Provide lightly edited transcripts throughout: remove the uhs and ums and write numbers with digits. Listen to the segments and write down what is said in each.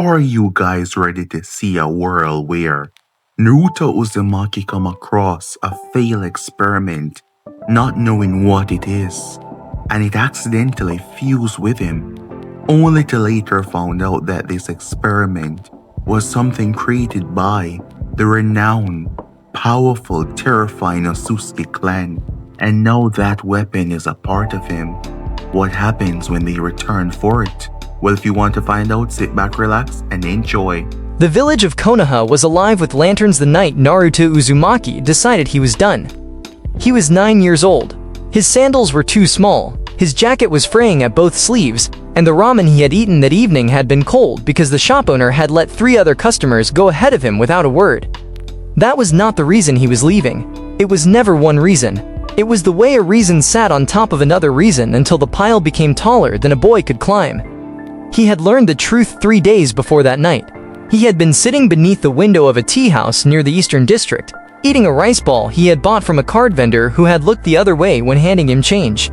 Are you guys ready to see a world where Naruto Uzumaki come across a failed experiment, not knowing what it is, and it accidentally fused with him, only to later found out that this experiment was something created by the renowned, powerful, terrifying Otsutsuki clan, and now that weapon is a part of him. What happens when they return for it? Well, if you want to find out, sit back, relax, and enjoy. The village of Konoha was alive with lanterns the night Naruto Uzumaki decided he was done. He was 9 years old. His sandals were too small, his jacket was fraying at both sleeves, and the ramen he had eaten that evening had been cold because the shop owner had let 3 other customers go ahead of him without a word. That was not the reason he was leaving. It was never one reason. It was the way a reason sat on top of another reason until the pile became taller than a boy could climb. He had learned the truth 3 days before that night. He had been sitting beneath the window of a tea house near the Eastern District, eating a rice ball he had bought from a card vendor who had looked the other way when handing him change.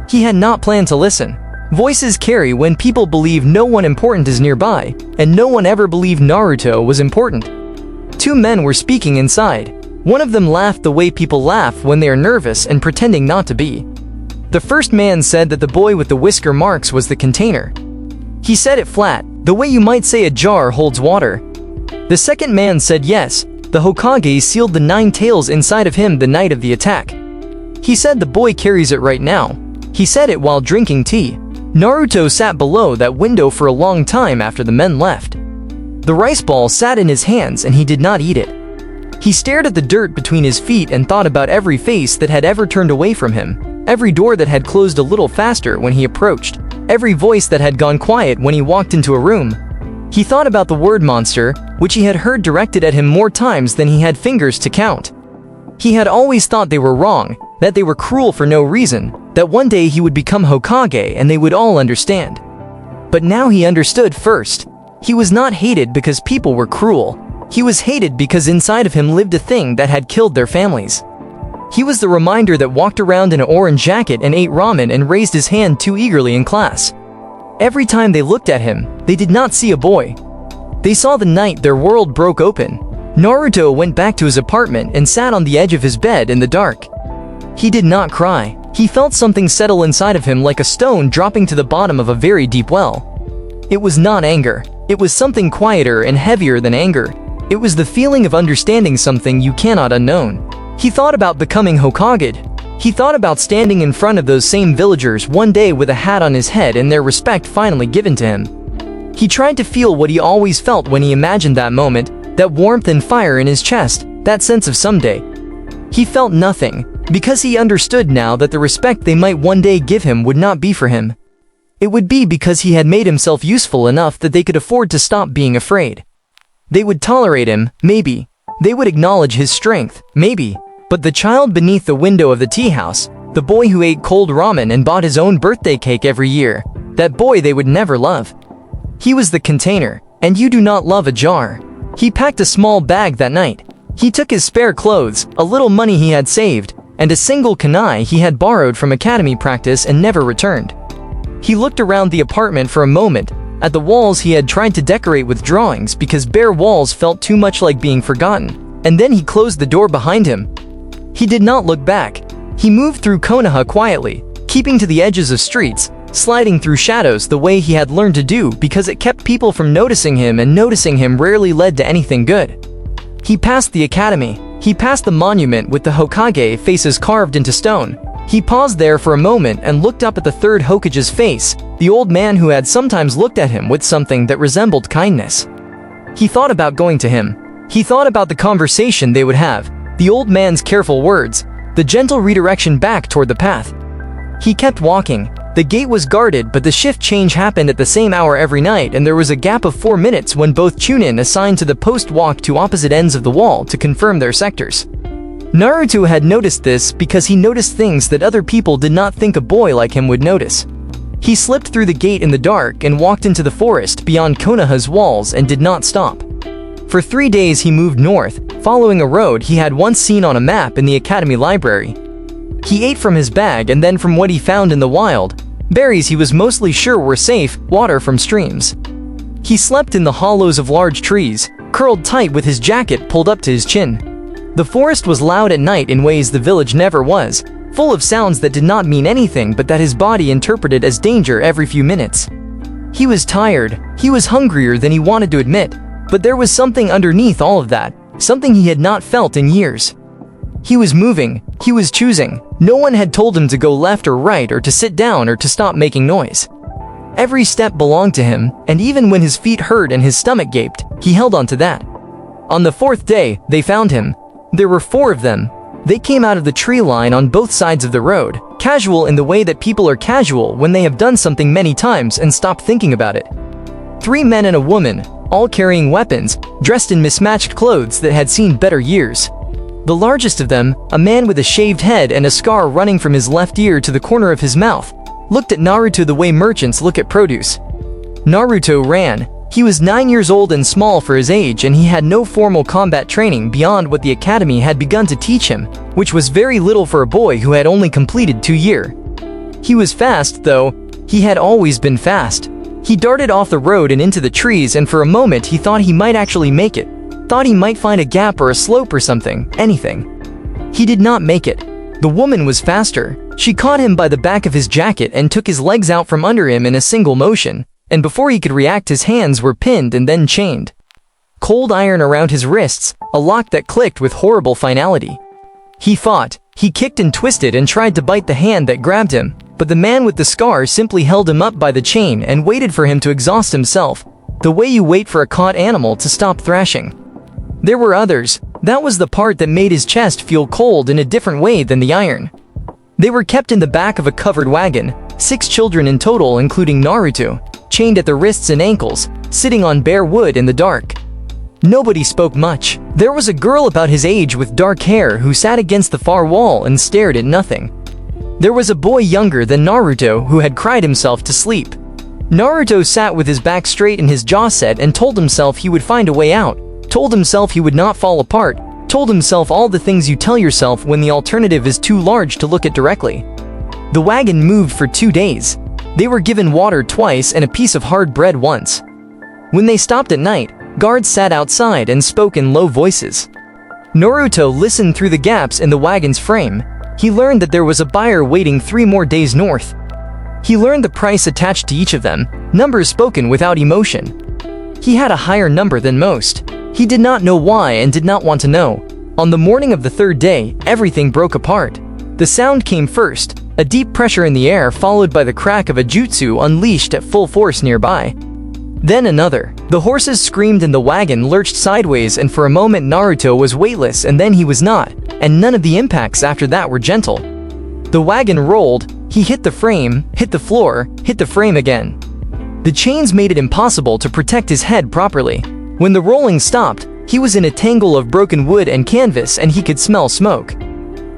He had not planned to listen. Voices carry when people believe no one important is nearby, and no one ever believed Naruto was important. 2 men were speaking inside. One of them laughed the way people laugh when they are nervous and pretending not to be. The first man said that the boy with the whisker marks was the container. He said it flat, the way you might say a jar holds water. The second man said yes, the Hokage sealed the 9 tails inside of him the night of the attack. He said the boy carries it right now. He said it while drinking tea. Naruto sat below that window for a long time after the men left. The rice ball sat in his hands and he did not eat it. He stared at the dirt between his feet and thought about every face that had ever turned away from him, every door that had closed a little faster when he approached, every voice that had gone quiet when he walked into a room. He thought about the word monster, which he had heard directed at him more times than he had fingers to count. He had always thought they were wrong, that they were cruel for no reason, that one day he would become Hokage and they would all understand. But now he understood first. He was not hated because people were cruel. He was hated because inside of him lived a thing that had killed their families. He was the reminder that walked around in an orange jacket and ate ramen and raised his hand too eagerly in class. Every time they looked at him, they did not see a boy. They saw the night their world broke open. Naruto went back to his apartment and sat on the edge of his bed in the dark. He did not cry. He felt something settle inside of him like a stone dropping to the bottom of a very deep well. It was not anger. It was something quieter and heavier than anger. It was the feeling of understanding something you cannot unknown. He thought about becoming Hokage. He thought about standing in front of those same villagers one day with a hat on his head and their respect finally given to him. He tried to feel what he always felt when he imagined that moment, that warmth and fire in his chest, that sense of someday. He felt nothing, because he understood now that the respect they might one day give him would not be for him. It would be because he had made himself useful enough that they could afford to stop being afraid. They would tolerate him, maybe. They would acknowledge his strength, maybe. But the child beneath the window of the tea house, the boy who ate cold ramen and bought his own birthday cake every year, that boy they would never love. He was the container, and you do not love a jar. He packed a small bag that night. He took his spare clothes, a little money he had saved, and a single kunai he had borrowed from academy practice and never returned. He looked around the apartment for a moment, at the walls he had tried to decorate with drawings because bare walls felt too much like being forgotten, and then he closed the door behind him. He did not look back. He moved through Konoha quietly, keeping to the edges of streets, sliding through shadows the way he had learned to do because it kept people from noticing him, and noticing him rarely led to anything good. He passed the academy. He passed the monument with the Hokage faces carved into stone. He paused there for a moment and looked up at the 3rd Hokage's face, the old man who had sometimes looked at him with something that resembled kindness. He thought about going to him. He thought about the conversation they would have, the old man's careful words, the gentle redirection back toward the path. He kept walking. The gate was guarded, but the shift change happened at the same hour every night, and there was a gap of 4 minutes when both Chunin assigned to the post walked to opposite ends of the wall to confirm their sectors. Naruto had noticed this because he noticed things that other people did not think a boy like him would notice. He slipped through the gate in the dark and walked into the forest beyond Konoha's walls and did not stop. For 3 days he moved north, following a road he had once seen on a map in the academy library. He ate from his bag and then from what he found in the wild, berries he was mostly sure were safe, water from streams. He slept in the hollows of large trees, curled tight with his jacket pulled up to his chin. The forest was loud at night in ways the village never was, full of sounds that did not mean anything but that his body interpreted as danger every few minutes. He was tired, he was hungrier than he wanted to admit, but there was something underneath all of that, something he had not felt in years. He was moving, he was choosing. No one had told him to go left or right or to sit down or to stop making noise. Every step belonged to him, and even when his feet hurt and his stomach gaped, he held on to that. On the fourth day, they found him. There were 4 of them. They came out of the tree line on both sides of the road, casual in the way that people are casual when they have done something many times and stopped thinking about it. 3 men and a woman, all carrying weapons, dressed in mismatched clothes that had seen better years. The largest of them, a man with a shaved head and a scar running from his left ear to the corner of his mouth, looked at Naruto the way merchants look at produce. Naruto ran. He was 9 years old and small for his age, and he had no formal combat training beyond what the academy had begun to teach him, which was very little for a boy who had only completed 2 years. He was fast, though. He had always been fast. He darted off the road and into the trees, and for a moment he thought he might actually make it. Thought he might find a gap or a slope or something, anything. He did not make it. The woman was faster. She caught him by the back of his jacket and took his legs out from under him in a single motion, and before he could react his hands were pinned and then chained. Cold iron around his wrists, a lock that clicked with horrible finality. He fought. He kicked and twisted and tried to bite the hand that grabbed him, but the man with the scar simply held him up by the chain and waited for him to exhaust himself, the way you wait for a caught animal to stop thrashing. There were others. That was the part that made his chest feel cold in a different way than the iron. They were kept in the back of a covered wagon, 6 children in total including Naruto, chained at the wrists and ankles, sitting on bare wood in the dark. Nobody spoke much. There was a girl about his age with dark hair who sat against the far wall and stared at nothing. There was a boy younger than Naruto who had cried himself to sleep. Naruto sat with his back straight and his jaw set and told himself he would find a way out, told himself he would not fall apart, told himself all the things you tell yourself when the alternative is too large to look at directly. The wagon moved for 2 days. They were given water twice and a piece of hard bread once. When they stopped at night, guards sat outside and spoke in low voices. Naruto listened through the gaps in the wagon's frame. He learned that there was a buyer waiting 3 more days north. He learned the price attached to each of them, numbers spoken without emotion. He had a higher number than most. He did not know why and did not want to know. On the morning of the 3rd day, everything broke apart. The sound came first, a deep pressure in the air followed by the crack of a jutsu unleashed at full force nearby. Then another. The horses screamed and the wagon lurched sideways, and for a moment Naruto was weightless and then he was not, and none of the impacts after that were gentle. The wagon rolled, he hit the frame, hit the floor, hit the frame again. The chains made it impossible to protect his head properly. When the rolling stopped, he was in a tangle of broken wood and canvas and he could smell smoke.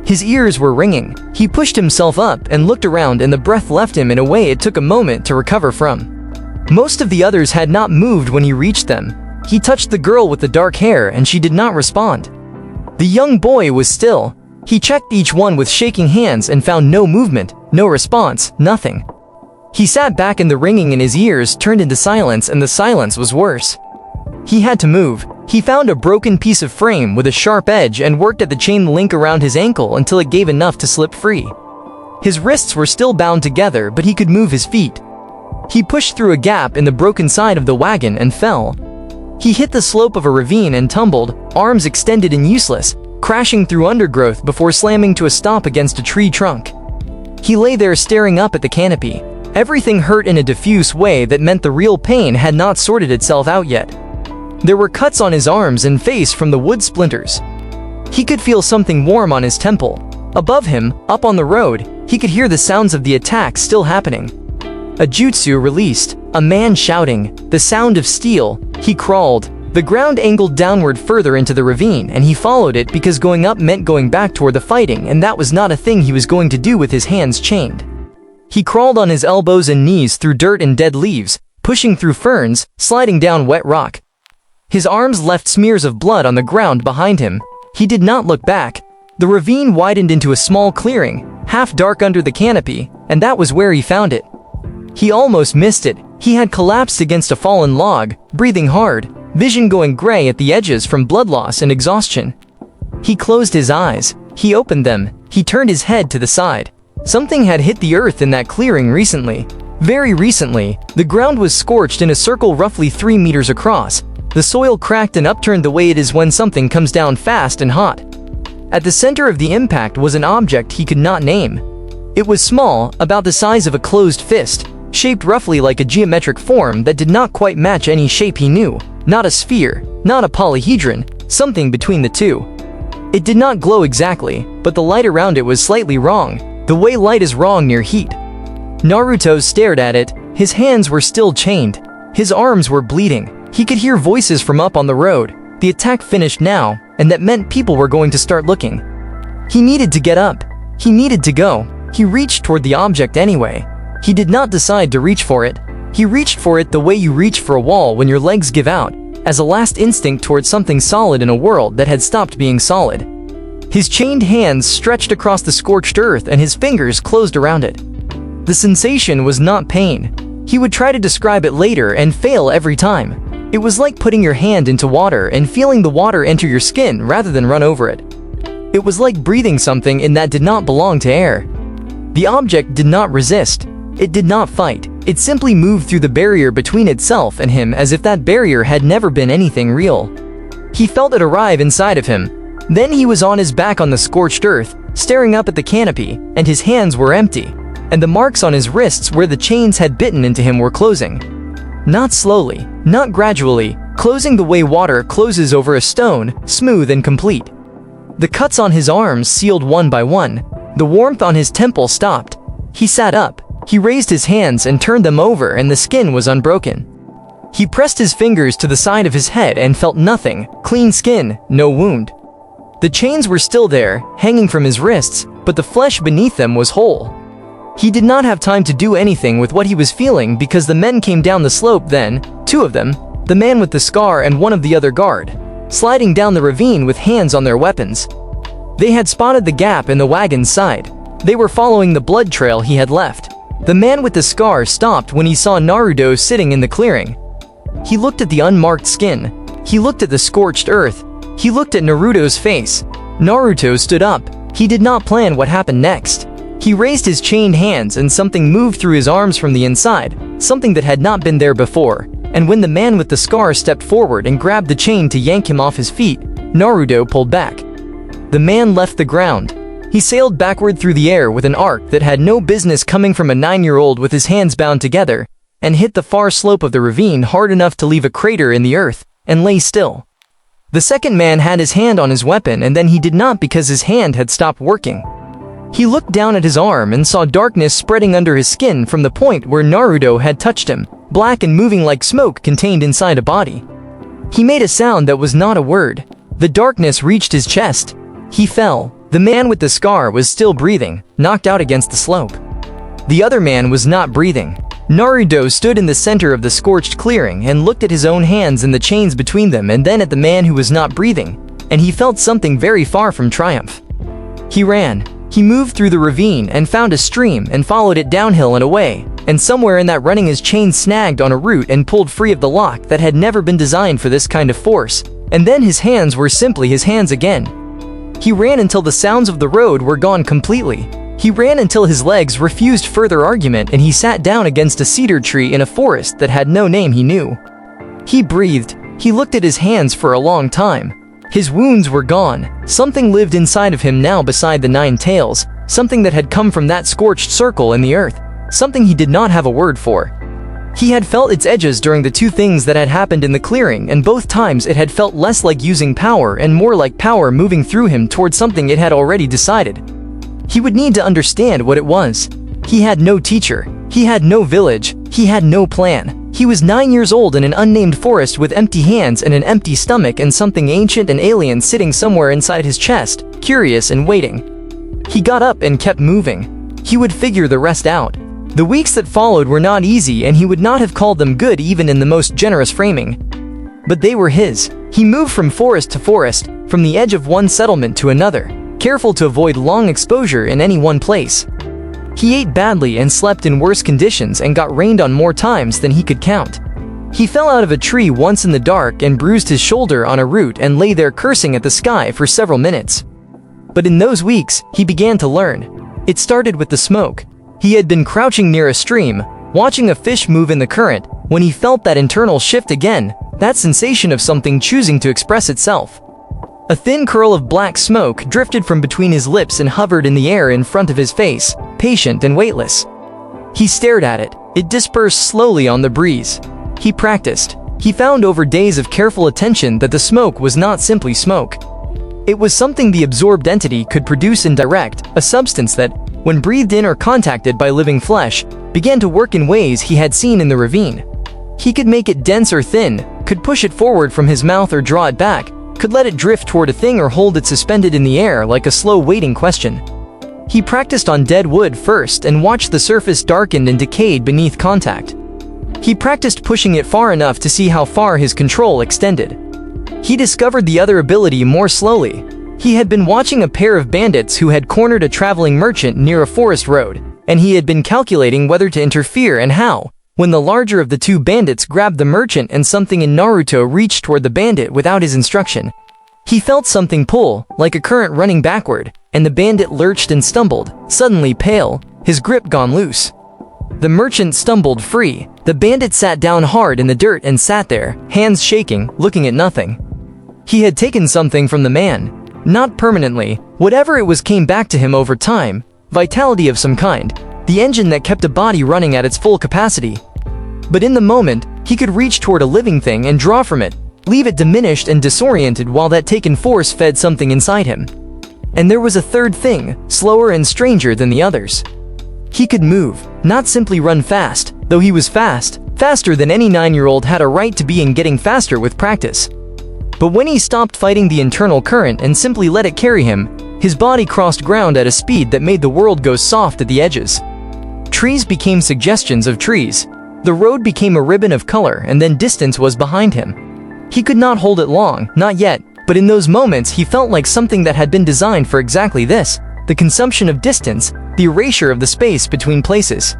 His ears were ringing. He pushed himself up and looked around, and the breath left him in a way it took a moment to recover from. Most of the others had not moved when he reached them. He touched the girl with the dark hair and she did not respond. The young boy was still. He checked each one with shaking hands and found no movement, no response, nothing. He sat back and the ringing in his ears turned into silence, and the silence was worse. He had to move. He found a broken piece of frame with a sharp edge and worked at the chain link around his ankle until it gave enough to slip free. His wrists were still bound together, but he could move his feet. He pushed through a gap in the broken side of the wagon and fell. He hit the slope of a ravine and tumbled, arms extended and useless, crashing through undergrowth before slamming to a stop against a tree trunk. He lay there staring up at the canopy. Everything hurt in a diffuse way that meant the real pain had not sorted itself out yet. There were cuts on his arms and face from the wood splinters. He could feel something warm on his temple. Above him, up on the road, he could hear the sounds of the attack still happening. A jutsu released, a man shouting, the sound of steel. He crawled. The ground angled downward further into the ravine, and he followed it because going up meant going back toward the fighting, and that was not a thing he was going to do with his hands chained. He crawled on his elbows and knees through dirt and dead leaves, pushing through ferns, sliding down wet rock. His arms left smears of blood on the ground behind him. He did not look back. The ravine widened into a small clearing, half dark under the canopy, and that was where he found it. He almost missed it. He had collapsed against a fallen log, breathing hard, vision going gray at the edges from blood loss and exhaustion. He closed his eyes. He opened them. He turned his head to the side. Something had hit the earth in that clearing recently. Very recently, the ground was scorched in a circle roughly 3 meters across. The soil cracked and upturned the way it is when something comes down fast and hot. At the center of the impact was an object he could not name. It was small, about the size of a closed fist, shaped roughly like a geometric form that did not quite match any shape he knew. Not a sphere, not a polyhedron, something between the two. It did not glow exactly, but the light around it was slightly wrong, the way light is wrong near heat. Naruto stared at it. His hands were still chained. His arms were bleeding. He could hear voices from up on the road. The attack finished now, and that meant people were going to start looking. He needed to get up. He needed to go. He reached toward the object anyway. He did not decide to reach for it. He reached for it the way you reach for a wall when your legs give out, as a last instinct toward something solid in a world that had stopped being solid. His chained hands stretched across the scorched earth and his fingers closed around it. The sensation was not pain. He would try to describe it later and fail every time. It was like putting your hand into water and feeling the water enter your skin rather than run over it. It was like breathing something in that did not belong to air. The object did not resist. It did not fight. It simply moved through the barrier between itself and him as if that barrier had never been anything real. He felt it arrive inside of him. Then he was on his back on the scorched earth, staring up at the canopy, and his hands were empty, and the marks on his wrists where the chains had bitten into him were closing. Not slowly, not gradually, closing the way water closes over a stone, smooth and complete. The cuts on his arms sealed one by one. The warmth on his temple stopped. He sat up. He raised his hands and turned them over and the skin was unbroken. He pressed his fingers to the side of his head and felt nothing, clean skin, no wound. The chains were still there, hanging from his wrists, but the flesh beneath them was whole. He did not have time to do anything with what he was feeling because the men came down the slope then, 2 of them, the man with the scar and one of the other guard, sliding down the ravine with hands on their weapons. They had spotted the gap in the wagon's side. They were following the blood trail he had left. The man with the scar stopped when he saw Naruto sitting in the clearing. He looked at the unmarked skin. He looked at the scorched earth. He looked at Naruto's face. Naruto stood up. He did not plan what happened next. He raised his chained hands and something moved through his arms from the inside, something that had not been there before, and when the man with the scar stepped forward and grabbed the chain to yank him off his feet, Naruto pulled back. The man left the ground. He sailed backward through the air with an arc that had no business coming from a 9-year-old with his hands bound together, and hit the far slope of the ravine hard enough to leave a crater in the earth, and lay still. The second man had his hand on his weapon and then he did not because his hand had stopped working. He looked down at his arm and saw darkness spreading under his skin from the point where Naruto had touched him, black and moving like smoke contained inside a body. He made a sound that was not a word. The darkness reached his chest. He fell. The man with the scar was still breathing, knocked out against the slope. The other man was not breathing. Naruto stood in the center of the scorched clearing and looked at his own hands and the chains between them and then at the man who was not breathing, and he felt something very far from triumph. He ran. He moved through the ravine and found a stream and followed it downhill and away, and somewhere in that running his chain snagged on a root and pulled free of the lock that had never been designed for this kind of force, and then his hands were simply his hands again. He ran until the sounds of the road were gone completely. He ran until his legs refused further argument and he sat down against a cedar tree in a forest that had no name he knew. He breathed. He looked at his hands for a long time. His wounds were gone. Something lived inside of him now beside the 9 tails, something that had come from that scorched circle in the earth, something he did not have a word for. He had felt its edges during the 2 things that had happened in the clearing, and both times it had felt less like using power and more like power moving through him toward something it had already decided. He would need to understand what it was. He had no teacher. He had no village. He had no plan. He was 9 years old in an unnamed forest with empty hands and an empty stomach and something ancient and alien sitting somewhere inside his chest, curious and waiting. He got up and kept moving. He would figure the rest out. The weeks that followed were not easy and he would not have called them good even in the most generous framing. But they were his. He moved from forest to forest, from the edge of one settlement to another, careful to avoid long exposure in any one place. He ate badly and slept in worse conditions and got rained on more times than he could count. He fell out of a tree once in the dark and bruised his shoulder on a root and lay there cursing at the sky for several minutes. But in those weeks, he began to learn. It started with the smoke. He had been crouching near a stream, watching a fish move in the current, when he felt that internal shift again, that sensation of something choosing to express itself. A thin curl of black smoke drifted from between his lips and hovered in the air in front of his face, patient and weightless. He stared at it. It dispersed slowly on the breeze. He practiced. He found over days of careful attention that the smoke was not simply smoke. It was something the absorbed entity could produce indirect, a substance that, when breathed in or contacted by living flesh, began to work in ways he had seen in the ravine. He could make it dense or thin, could push it forward from his mouth or draw it back, could let it drift toward a thing or hold it suspended in the air like a slow waiting question. He practiced on dead wood first and watched the surface darken and decayed beneath contact. He practiced pushing it far enough to see how far his control extended. He discovered the other ability more slowly. He had been watching a pair of bandits who had cornered a traveling merchant near a forest road, and he had been calculating whether to interfere and how, when the larger of the two bandits grabbed the merchant and something in Naruto reached toward the bandit without his instruction. He felt something pull, like a current running backward, and the bandit lurched and stumbled, suddenly pale, his grip gone loose. The merchant stumbled free. The bandit sat down hard in the dirt and sat there, hands shaking, looking at nothing. He had taken something from the man. Not permanently, whatever it was came back to him over time, vitality of some kind, the engine that kept a body running at its full capacity. But in the moment, he could reach toward a living thing and draw from it, leave it diminished and disoriented while that taken force fed something inside him. And there was a third thing, slower and stranger than the others. He could move, not simply run fast, though he was fast, faster than any 9-year-old had a right to be and getting faster with practice. But when he stopped fighting the internal current and simply let it carry him, his body crossed ground at a speed that made the world go soft at the edges. Trees became suggestions of trees. The road became a ribbon of color and then distance was behind him. He could not hold it long, not yet, but in those moments he felt like something that had been designed for exactly this, the consumption of distance, the erasure of the space between places.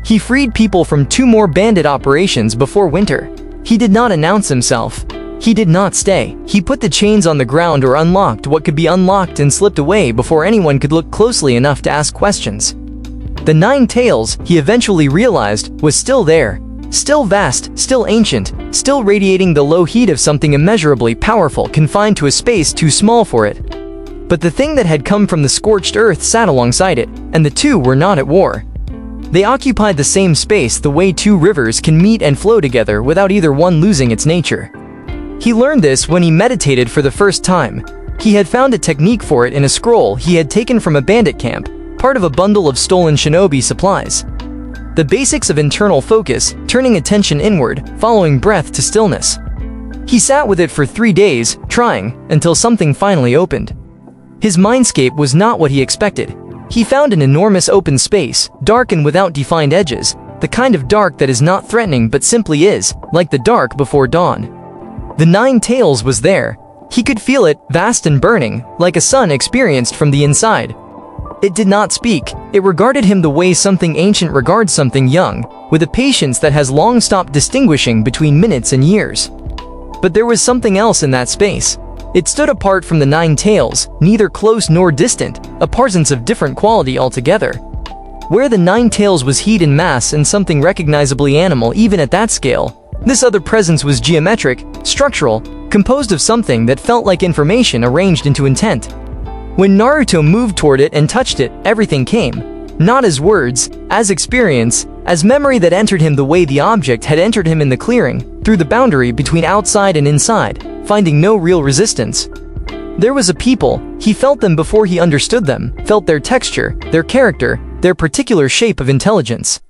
He freed people from 2 more bandit operations before winter. He did not announce himself. He did not stay. He put the chains on the ground or unlocked what could be unlocked and slipped away before anyone could look closely enough to ask questions. The 9 tails, he eventually realized, was still there. Still vast, still ancient, still radiating the low heat of something immeasurably powerful confined to a space too small for it. But the thing that had come from the scorched earth sat alongside it, and the two were not at war. They occupied the same space the way 2 rivers can meet and flow together without either one losing its nature. He learned this when he meditated for the first time. He had found a technique for it in a scroll he had taken from a bandit camp, part of a bundle of stolen shinobi supplies. The basics of internal focus, turning attention inward, following breath to stillness. He sat with it for 3 days, trying, until something finally opened. His mindscape was not what he expected. He found an enormous open space, dark and without defined edges, the kind of dark that is not threatening but simply is, like the dark before dawn. The 9 tails was there. He could feel it, vast and burning, like a sun experienced from the inside. It did not speak. It regarded him the way something ancient regards something young, with a patience that has long stopped distinguishing between minutes and years. But there was something else in that space. It stood apart from the 9 tails, neither close nor distant, a presence of different quality altogether. Where the 9 tails was heat and mass and something recognizably animal even at that scale, this other presence was geometric, structural, composed of something that felt like information arranged into intent. When Naruto moved toward it and touched it, everything came. Not as words, as experience, as memory that entered him the way the object had entered him in the clearing, through the boundary between outside and inside, finding no real resistance. There was a people, he felt them before he understood them, felt their texture, their character, their particular shape of intelligence.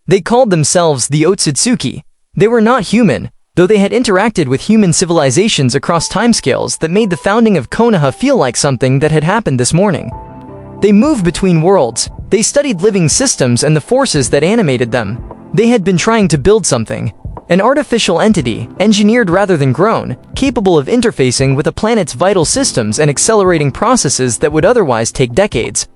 They called themselves the Otsutsuki. They were not human, though they had interacted with human civilizations across timescales that made the founding of Konoha feel like something that had happened this morning. They moved between worlds. They studied living systems and the forces that animated them. They had been trying to build something. An artificial entity, engineered rather than grown, capable of interfacing with a planet's vital systems and accelerating processes that would otherwise take decades.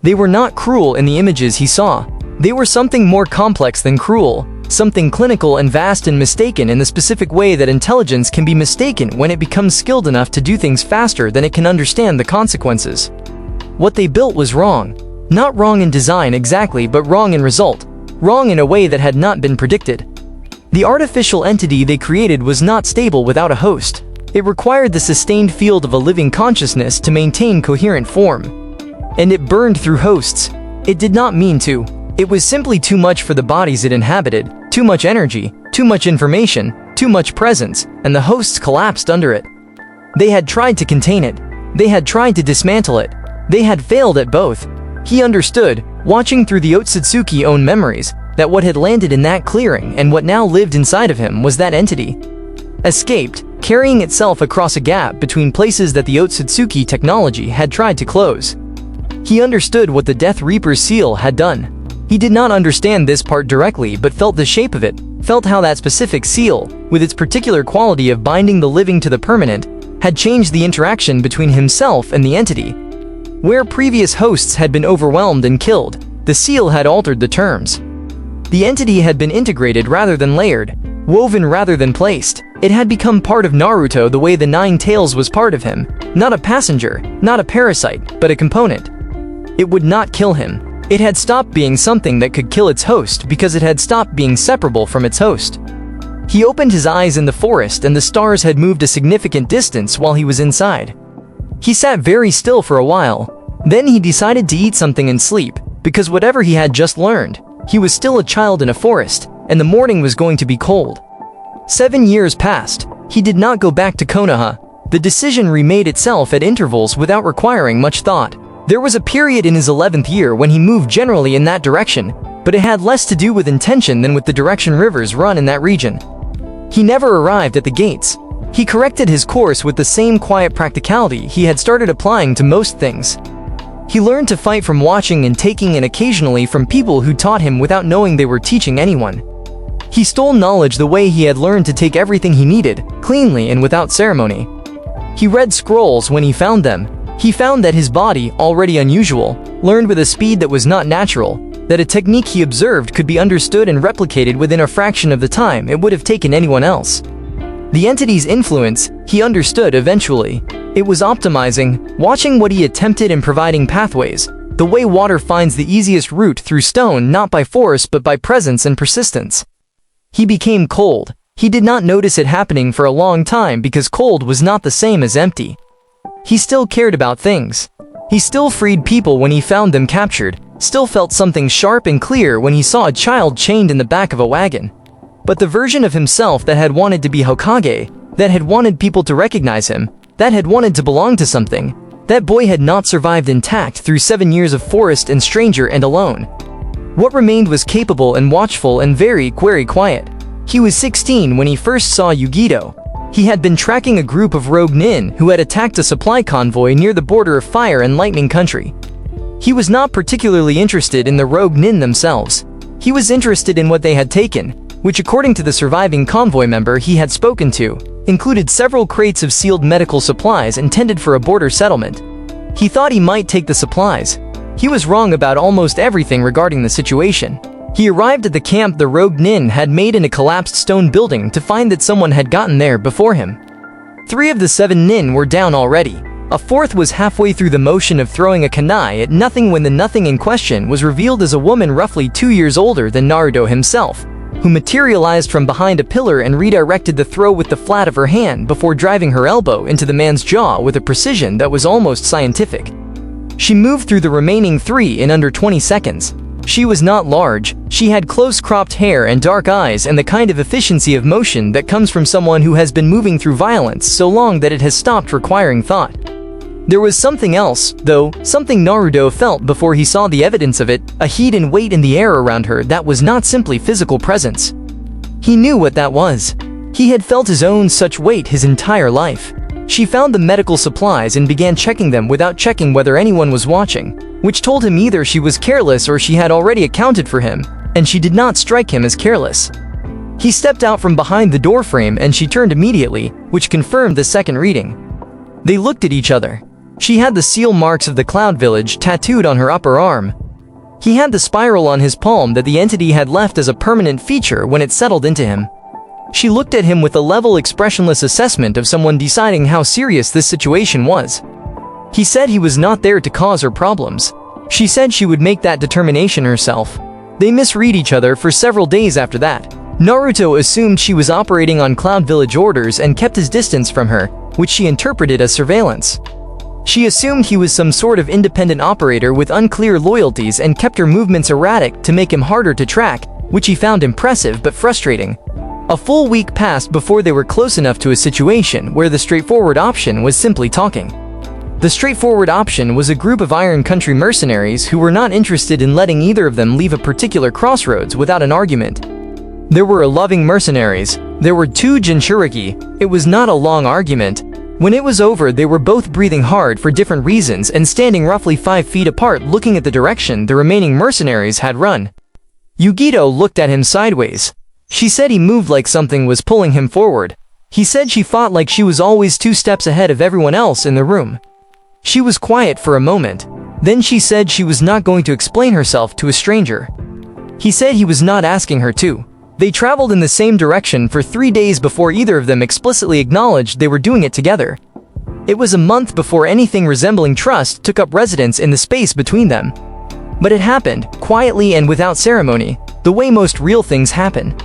They were not cruel in the images he saw. They were something more complex than cruel, something clinical and vast and mistaken in the specific way that intelligence can be mistaken when it becomes skilled enough to do things faster than it can understand the consequences. What they built was wrong. Not wrong in design exactly, but wrong in result. Wrong in a way that had not been predicted. The artificial entity they created was not stable without a host. It required the sustained field of a living consciousness to maintain coherent form. And it burned through hosts. It did not mean to. It was simply too much for the bodies it inhabited, too much energy, too much information, too much presence, and the hosts collapsed under it. They had tried to contain it. They had tried to dismantle it. They had failed at both. He understood, watching through the Otsutsuki own memories, that what had landed in that clearing and what now lived inside of him was that entity. Escaped, carrying itself across a gap between places that the Otsutsuki technology had tried to close. He understood what the Death Reaper's seal had done. He did not understand this part directly, but felt the shape of it, felt how that specific seal, with its particular quality of binding the living to the permanent, had changed the interaction between himself and the entity. Where previous hosts had been overwhelmed and killed, the seal had altered the terms. The entity had been integrated rather than layered, woven rather than placed. It had become part of Naruto the way the Nine Tails was part of him, not a passenger, not a parasite, but a component. It would not kill him. It had stopped being something that could kill its host because it had stopped being separable from its host. He opened his eyes in the forest and the stars had moved a significant distance while he was inside. He sat very still for a while. Then he decided to eat something and sleep, because whatever he had just learned, he was still a child in a forest, and the morning was going to be cold. 7 years passed. He did not go back to Konoha. The decision remade itself at intervals without requiring much thought. There was a period in his 11th year when he moved generally in that direction, but it had less to do with intention than with the direction rivers run in that region. He never arrived at the gates. He corrected his course with the same quiet practicality he had started applying to most things. He learned to fight from watching and taking, and occasionally from people who taught him without knowing they were teaching anyone. He stole knowledge the way he had learned to take everything he needed, cleanly and without ceremony. He read scrolls when he found them. He found that his body, already unusual, learned with a speed that was not natural, that a technique he observed could be understood and replicated within a fraction of the time it would have taken anyone else. The entity's influence, he understood eventually. It was optimizing, watching what he attempted and providing pathways, the way water finds the easiest route through stone, not by force but by presence and persistence. He became cold. He did not notice it happening for a long time because cold was not the same as empty. He still cared about things. He still freed people when he found them captured, still felt something sharp and clear when he saw a child chained in the back of a wagon. But the version of himself that had wanted to be Hokage, that had wanted people to recognize him, that had wanted to belong to something, that boy had not survived intact through 7 years of forest and stranger and alone. What remained was capable and watchful and very quiet. He was 16 when he first saw Yugito. He had been tracking a group of rogue nin who had attacked a supply convoy near the border of Fire and Lightning Country. He was not particularly interested in the rogue nin themselves. He was interested in what they had taken, which according to the surviving convoy member he had spoken to, included several crates of sealed medical supplies intended for a border settlement. He thought he might take the supplies. He was wrong about almost everything regarding the situation. He arrived at the camp the rogue nin had made in a collapsed stone building to find that someone had gotten there before him. 3 of the 7 nin were down already. A 4th was halfway through the motion of throwing a kunai at nothing when the nothing in question was revealed as a woman roughly 2 years older than Naruto himself, who materialized from behind a pillar and redirected the throw with the flat of her hand before driving her elbow into the man's jaw with a precision that was almost scientific. She moved through the remaining 3 in under 20 seconds. She was not large. She had close-cropped hair and dark eyes and the kind of efficiency of motion that comes from someone who has been moving through violence so long that it has stopped requiring thought. There was something else, though, something Naruto felt before he saw the evidence of it, a heat and weight in the air around her that was not simply physical presence. He knew what that was. He had felt his own such weight his entire life. She found the medical supplies and began checking them without checking whether anyone was watching, which told him either she was careless or she had already accounted for him, and she did not strike him as careless. He stepped out from behind the doorframe and she turned immediately, which confirmed the second reading. They looked at each other. She had the seal marks of the Cloud Village tattooed on her upper arm. He had the spiral on his palm that the entity had left as a permanent feature when it settled into him. She looked at him with a level expressionless assessment of someone deciding how serious this situation was. He said he was not there to cause her problems. She said she would make that determination herself. They misread each other for several days after that. Naruto assumed she was operating on Cloud Village orders and kept his distance from her, which she interpreted as surveillance. She assumed he was some sort of independent operator with unclear loyalties and kept her movements erratic to make him harder to track, which he found impressive but frustrating. A full week passed before they were close enough to a situation where the straightforward option was simply talking. The straightforward option was a group of Iron Country mercenaries who were not interested in letting either of them leave a particular crossroads without an argument. There were 11 mercenaries. There were 2 Jinchuriki. It was not a long argument. When it was over, they were both breathing hard for different reasons and standing roughly 5 feet apart looking at the direction the remaining mercenaries had run. Yugito looked at him sideways. She said he moved like something was pulling him forward. He said she fought like she was always 2 steps ahead of everyone else in the room. She was quiet for a moment. Then she said she was not going to explain herself to a stranger. He said he was not asking her to. They traveled in the same direction for 3 days before either of them explicitly acknowledged they were doing it together. It was a month before anything resembling trust took up residence in the space between them. But it happened, quietly and without ceremony, the way most real things happen.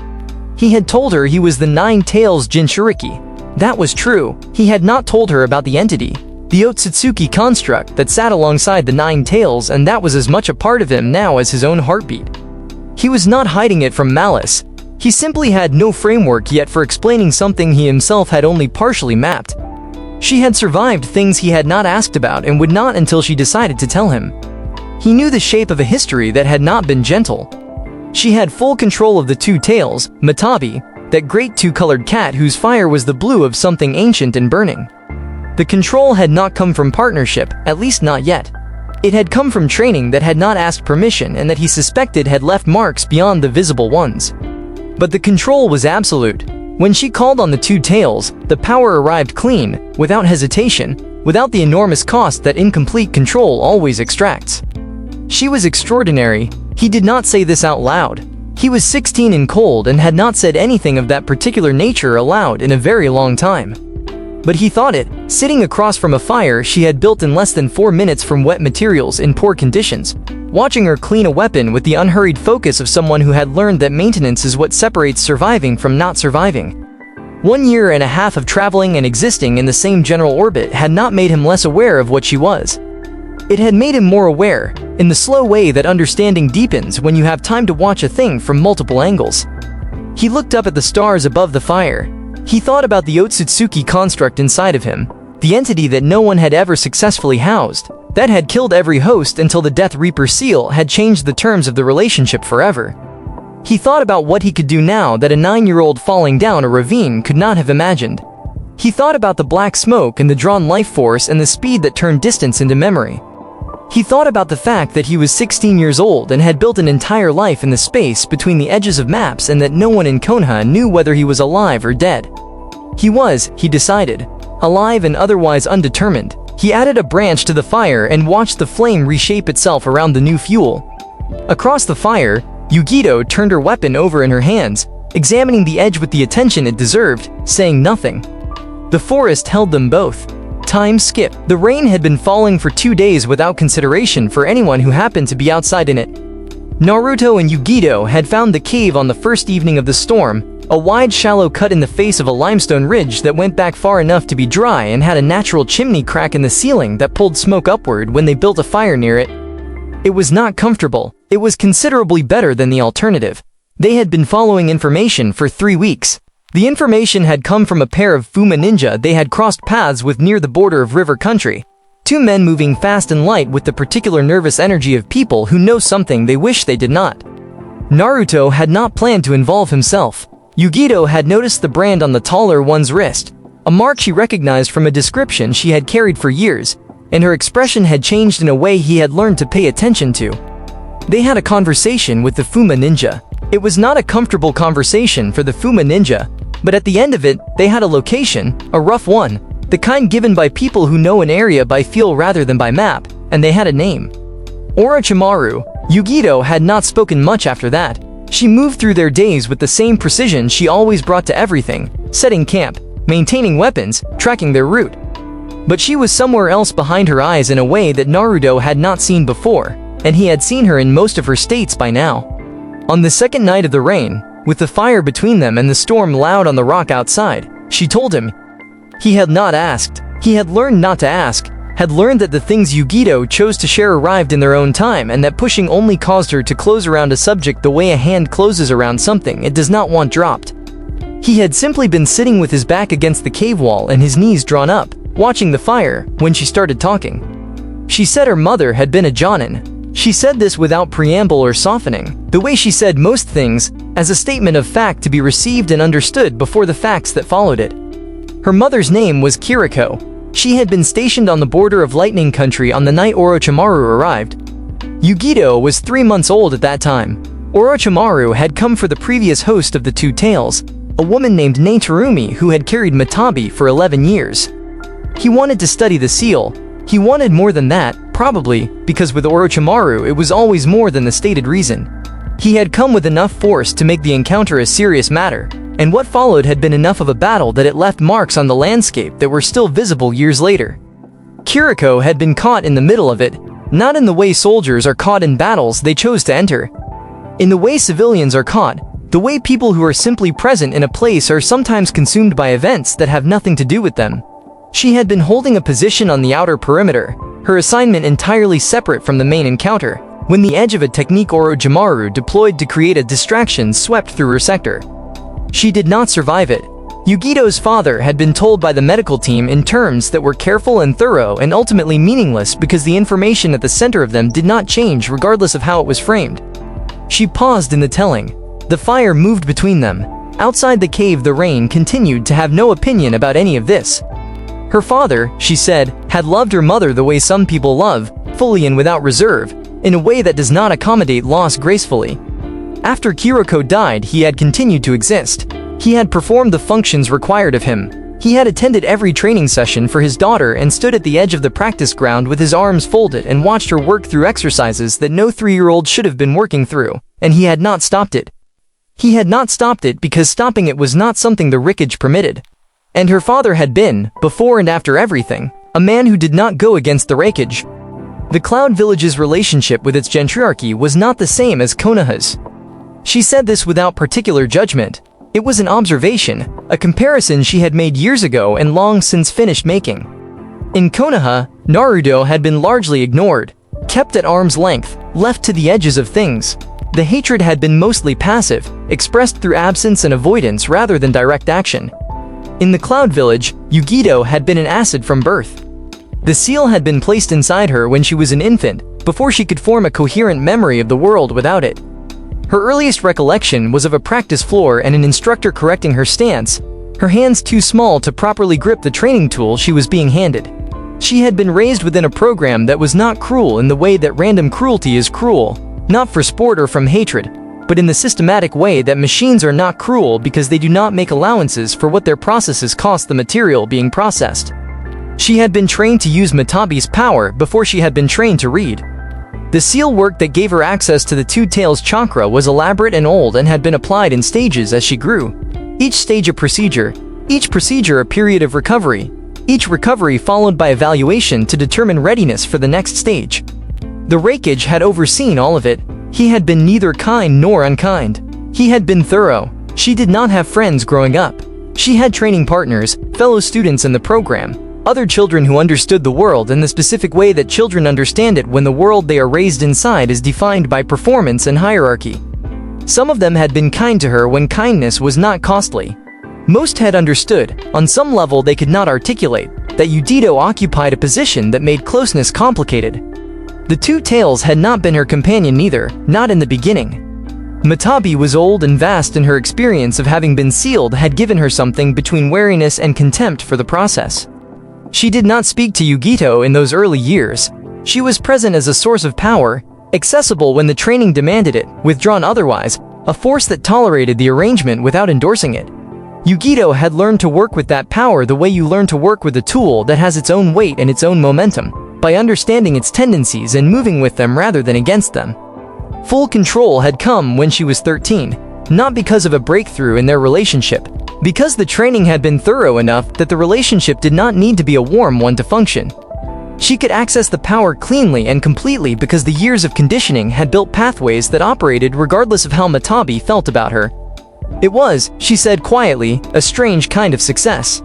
He had told her he was the 9 Tails Jinchuriki. That was true. He had not told her about the entity, the Otsutsuki construct that sat alongside the 9 Tails, and that was as much a part of him now as his own heartbeat. He was not hiding it from malice. He simply had no framework yet for explaining something he himself had only partially mapped. She had survived things he had not asked about and would not until she decided to tell him. He knew the shape of a history that had not been gentle. She had full control of the 2 tails, Matabi, that great 2-colored cat whose fire was the blue of something ancient and burning. The control had not come from partnership, at least not yet. It had come from training that had not asked permission and that he suspected had left marks beyond the visible ones. But the control was absolute. When she called on the 2 tails, the power arrived clean, without hesitation, without the enormous cost that incomplete control always extracts. She was extraordinary. He did not say this out loud. He was 16 and cold and had not said anything of that particular nature aloud in a very long time. But he thought it, sitting across from a fire she had built in less than 4 minutes from wet materials in poor conditions, watching her clean a weapon with the unhurried focus of someone who had learned that maintenance is what separates surviving from not surviving. 1 year and a half of traveling and existing in the same general orbit had not made him less aware of what she was. It had made him more aware, in the slow way that understanding deepens when you have time to watch a thing from multiple angles. He looked up at the stars above the fire. He thought about the Otsutsuki construct inside of him, the entity that no one had ever successfully housed, that had killed every host until the Death Reaper seal had changed the terms of the relationship forever. He thought about what he could do now that a 9-year-old falling down a ravine could not have imagined. He thought about the black smoke and the drawn life force and the speed that turned distance into memory. He thought about the fact that he was 16 years old and had built an entire life in the space between the edges of maps and that no one in Konoha knew whether he was alive or dead. He was, he decided, alive and otherwise undetermined. He added a branch to the fire and watched the flame reshape itself around the new fuel. Across the fire, Yugito turned her weapon over in her hands, examining the edge with the attention it deserved, saying nothing. The forest held them both. Time skipped. The rain had been falling for 2 days without consideration for anyone who happened to be outside in it. Naruto and Yugito had found the cave on the first evening of the storm, a wide shallow cut in the face of a limestone ridge that went back far enough to be dry and had a natural chimney crack in the ceiling that pulled smoke upward when they built a fire near it. It was not comfortable. It was considerably better than the alternative. They had been following information for 3 weeks. The information had come from a pair of Fuma ninja they had crossed paths with near the border of river country. 2 men moving fast and light with the particular nervous energy of people who know something they wish they did not. Naruto had not planned to involve himself. Yugito had noticed the brand on the taller one's wrist, a mark she recognized from a description she had carried for years, and her expression had changed in a way he had learned to pay attention to. They had a conversation with the Fuma ninja. It was not a comfortable conversation for the Fuma ninja, but at the end of it, they had a location, a rough one, the kind given by people who know an area by feel rather than by map, and they had a name. Orochimaru, Yugito had not spoken much after that. She moved through their days with the same precision she always brought to everything, setting camp, maintaining weapons, tracking their route. But she was somewhere else behind her eyes in a way that Naruto had not seen before, and he had seen her in most of her states by now. On the second night of the rain, with the fire between them and the storm loud on the rock outside, she told him. He had not asked. He had learned not to ask, had learned that the things Yugito chose to share arrived in their own time, and that pushing only caused her to close around a subject the way a hand closes around something it does not want dropped. He had simply been sitting with his back against the cave wall and his knees drawn up, watching the fire, when she started talking. She said her mother had been a jonin. She said this without preamble or softening, the way she said most things, as a statement of fact to be received and understood before the facts that followed it. Her mother's name was Kiriko. She had been stationed on the border of Lightning Country on the night Orochimaru arrived. Yugito was 3 months old at that time. Orochimaru had come for the previous host of the two tales, a woman named Naterumi who had carried Matabi for 11 years. He wanted to study the seal. He wanted more than that, probably, because with Orochimaru it was always more than the stated reason. He had come with enough force to make the encounter a serious matter, and what followed had been enough of a battle that it left marks on the landscape that were still visible years later. Kiriko had been caught in the middle of it, not in the way soldiers are caught in battles they chose to enter. In the way civilians are caught, the way people who are simply present in a place are sometimes consumed by events that have nothing to do with them. She had been holding a position on the outer perimeter, her assignment entirely separate from the main encounter, when the edge of a technique Orochimaru deployed to create a distraction swept through her sector. She did not survive it. Yugito's father had been told by the medical team in terms that were careful and thorough and ultimately meaningless because the information at the center of them did not change regardless of how it was framed. She paused in the telling. The fire moved between them. Outside the cave, the rain continued to have no opinion about any of this. Her father, she said, had loved her mother the way some people love, fully and without reserve, in a way that does not accommodate loss gracefully. After Kiriko died, he had continued to exist. He had performed the functions required of him. He had attended every training session for his daughter and stood at the edge of the practice ground with his arms folded and watched her work through exercises that no 3-year-old should have been working through, and he had not stopped it. He had not stopped it because stopping it was not something the Rickage permitted. And her father had been, before and after everything, a man who did not go against the Rickage. The Cloud Village's relationship with its gentriarchy was not the same as Konoha's. She said this without particular judgment. It was an observation, a comparison she had made years ago and long since finished making. In Konoha, Naruto had been largely ignored, kept at arm's length, left to the edges of things. The hatred had been mostly passive, expressed through absence and avoidance rather than direct action. In the Cloud Village, Yugito had been an acid from birth. The seal had been placed inside her when she was an infant, before she could form a coherent memory of the world without it. Her earliest recollection was of a practice floor and an instructor correcting her stance, her hands too small to properly grip the training tool she was being handed. She had been raised within a program that was not cruel in the way that random cruelty is cruel, not for sport or from hatred, but in the systematic way that machines are not cruel because they do not make allowances for what their processes cost the material being processed. She had been trained to use Matabi's power before she had been trained to read. The seal work that gave her access to the Two Tails chakra was elaborate and old and had been applied in stages as she grew. Each stage a procedure, each procedure a period of recovery, each recovery followed by evaluation to determine readiness for the next stage. The Rickage had overseen all of it. He had been neither kind nor unkind. He had been thorough. She did not have friends growing up. She had training partners, fellow students in the program, other children who understood the world in the specific way that children understand it when the world they are raised inside is defined by performance and hierarchy. Some of them had been kind to her when kindness was not costly. Most had understood, on some level they could not articulate, that Yugito occupied a position that made closeness complicated. The Two Tails had not been her companion neither, not in the beginning. Matabi was old and vast, and her experience of having been sealed had given her something between wariness and contempt for the process. She did not speak to Yugito in those early years. She was present as a source of power, accessible when the training demanded it, withdrawn otherwise, a force that tolerated the arrangement without endorsing it. Yugito had learned to work with that power the way you learn to work with a tool that has its own weight and its own momentum, by understanding its tendencies and moving with them rather than against them. Full control had come when she was 13, not because of a breakthrough in their relationship, because the training had been thorough enough that the relationship did not need to be a warm one to function. She could access the power cleanly and completely because the years of conditioning had built pathways that operated regardless of how Matabi felt about her. It was, she said quietly, a strange kind of success.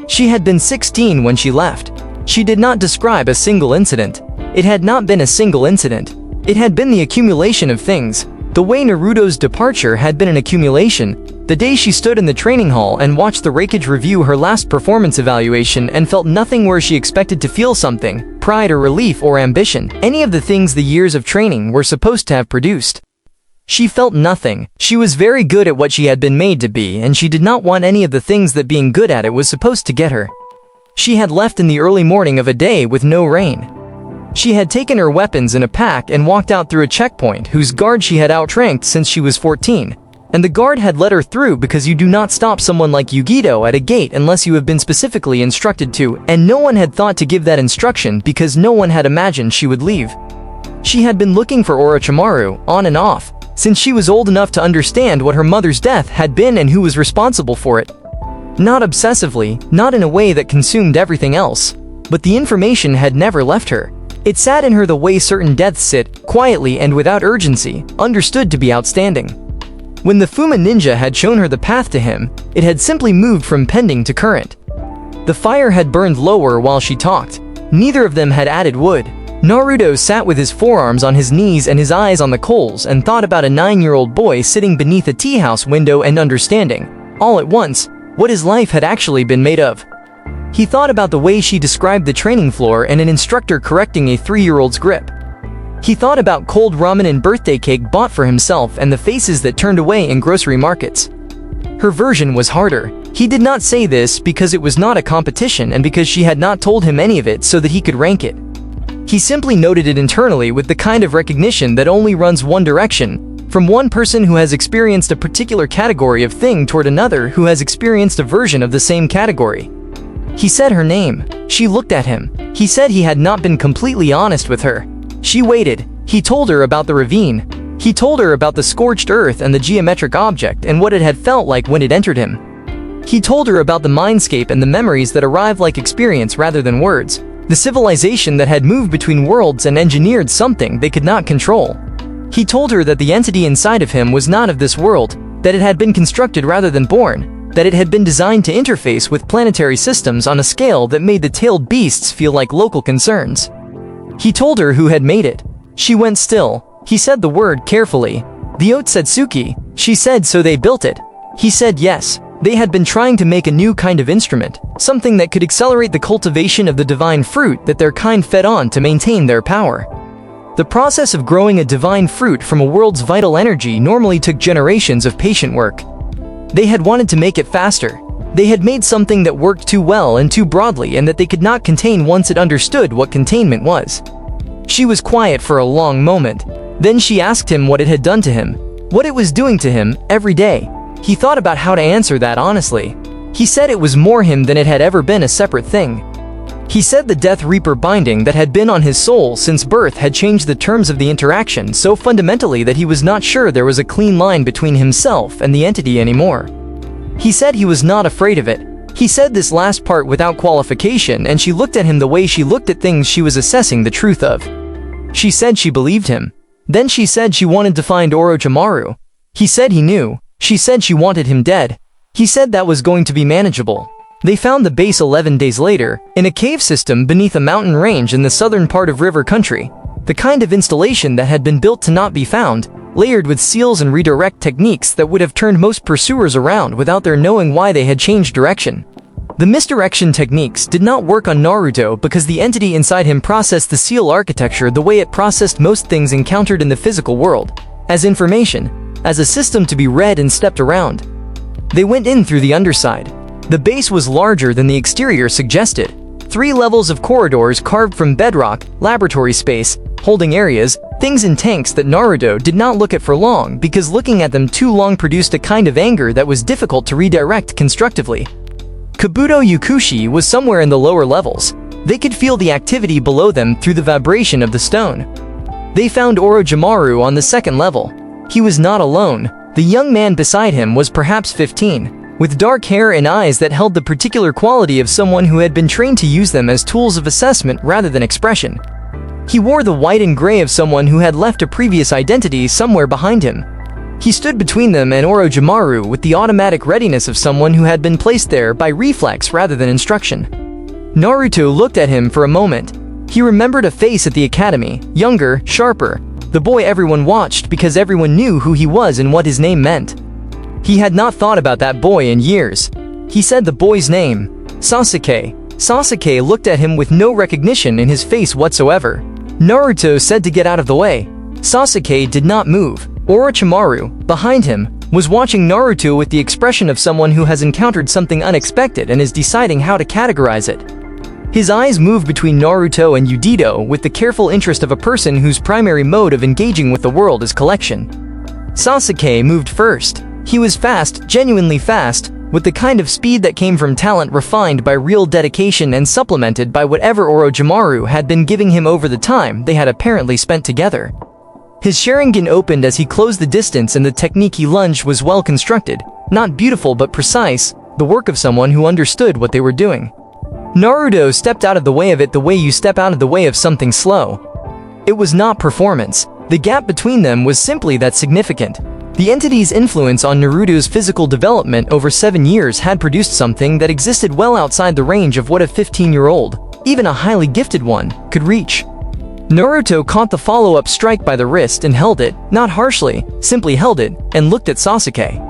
She had been 16 when she left. She did not describe a single incident. It had not been a single incident. It had been the accumulation of things. The way Naruto's departure had been an accumulation. The day she stood in the training hall and watched the Raikage review her last performance evaluation and felt nothing where she expected to feel something, pride or relief or ambition, any of the things the years of training were supposed to have produced. She felt nothing. She was very good at what she had been made to be, and she did not want any of the things that being good at it was supposed to get her. She had left in the early morning of a day with no rain. She had taken her weapons in a pack and walked out through a checkpoint whose guard she had outranked since she was 14. And the guard had let her through because you do not stop someone like Yugito at a gate unless you have been specifically instructed to, and no one had thought to give that instruction because no one had imagined she would leave. She had been looking for Orochimaru, on and off, since she was old enough to understand what her mother's death had been and who was responsible for it. Not obsessively, not in a way that consumed everything else, but the information had never left her. It sat in her the way certain deaths sit, quietly and without urgency, understood to be outstanding. When the Fuma ninja had shown her the path to him, it had simply moved from pending to current. The fire had burned lower while she talked. Neither of them had added wood. Naruto sat with his forearms on his knees and his eyes on the coals and thought about a 9-year-old boy sitting beneath a tea house window and understanding, all at once, what his life had actually been made of. He thought about the way she described the training floor and an instructor correcting a 3-year-old's grip. He thought about cold ramen and birthday cake bought for himself and the faces that turned away in grocery markets. Her version was harder. He did not say this because it was not a competition and because she had not told him any of it so that he could rank it. He simply noted it internally with the kind of recognition that only runs one direction, from one person who has experienced a particular category of thing toward another who has experienced a version of the same category. He said her name. She looked at him. He said he had not been completely honest with her. She waited. He told her about the ravine. He told her about the scorched earth and the geometric object and what it had felt like when it entered him. He told her about the mindscape and the memories that arrived like experience rather than words. The civilization that had moved between worlds and engineered something they could not control. He told her that the entity inside of him was not of this world, that it had been constructed rather than born, that it had been designed to interface with planetary systems on a scale that made the tailed beasts feel like local concerns. He told her who had made it. She went still. He said the word carefully. The Otsutsuki. She said so they built it. He said yes. They had been trying to make a new kind of instrument, something that could accelerate the cultivation of the divine fruit that their kind fed on to maintain their power. The process of growing a divine fruit from a world's vital energy normally took generations of patient work. They had wanted to make it faster. They had made something that worked too well and too broadly and that they could not contain once it understood what containment was. She was quiet for a long moment. Then she asked him what it had done to him, what it was doing to him, every day. He thought about how to answer that honestly. He said it was more him than it had ever been a separate thing. He said the Death Reaper binding that had been on his soul since birth had changed the terms of the interaction so fundamentally that he was not sure there was a clean line between himself and the entity anymore. He said he was not afraid of it. He said this last part without qualification, and she looked at him the way she looked at things she was assessing the truth of. She said she believed him. Then she said she wanted to find Orochimaru. He said he knew. She said she wanted him dead. He said that was going to be manageable. They found the base 11 days later, in a cave system beneath a mountain range in the southern part of River Country. The kind of installation that had been built to not be found, layered with seals and redirect techniques that would have turned most pursuers around without their knowing why they had changed direction. The misdirection techniques did not work on Naruto because the entity inside him processed the seal architecture the way it processed most things encountered in the physical world, as information, as a system to be read and stepped around. They went in through the underside. The base was larger than the exterior suggested. 3 levels of corridors carved from bedrock, laboratory space, holding areas, things in tanks that Naruto did not look at for long because looking at them too long produced a kind of anger that was difficult to redirect constructively. Kabuto Yukushi was somewhere in the lower levels. They could feel the activity below them through the vibration of the stone. They found Orochimaru on the second level. He was not alone. The young man beside him was perhaps 15, with dark hair and eyes that held the particular quality of someone who had been trained to use them as tools of assessment rather than expression. He wore the white and gray of someone who had left a previous identity somewhere behind him. He stood between them and Orochimaru with the automatic readiness of someone who had been placed there by reflex rather than instruction. Naruto looked at him for a moment. He remembered a face at the academy, younger, sharper, the boy everyone watched because everyone knew who he was and what his name meant. He had not thought about that boy in years. He said the boy's name, Sasuke. Sasuke looked at him with no recognition in his face whatsoever. Naruto said to get out of the way. Sasuke did not move. Orochimaru, behind him, was watching Naruto with the expression of someone who has encountered something unexpected and is deciding how to categorize it. His eyes moved between Naruto and Yudito with the careful interest of a person whose primary mode of engaging with the world is collection. Sasuke moved first. He was fast, genuinely fast, with the kind of speed that came from talent refined by real dedication and supplemented by whatever Orochimaru had been giving him over the time they had apparently spent together. His sharingan opened as he closed the distance and the technique he lunged was well constructed, not beautiful but precise, the work of someone who understood what they were doing. Naruto stepped out of the way of it the way you step out of the way of something slow. It was not performance. The gap between them was simply that significant. The entity's influence on Naruto's physical development over 7 years had produced something that existed well outside the range of what a 15-year-old, even a highly gifted one, could reach. Naruto caught the follow-up strike by the wrist and held it, not harshly, simply held it, and looked at Sasuke.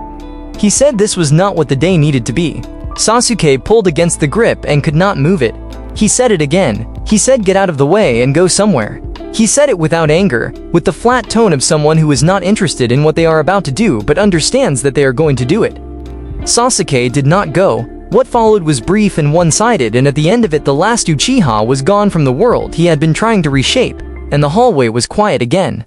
He said this was not what the day needed to be. Sasuke pulled against the grip and could not move it. He said it again. He said get out of the way and go somewhere. He said it without anger, with the flat tone of someone who is not interested in what they are about to do but understands that they are going to do it. Sasuke did not go. What followed was brief and one-sided, and at the end of it the last Uchiha was gone from the world he had been trying to reshape, and the hallway was quiet again.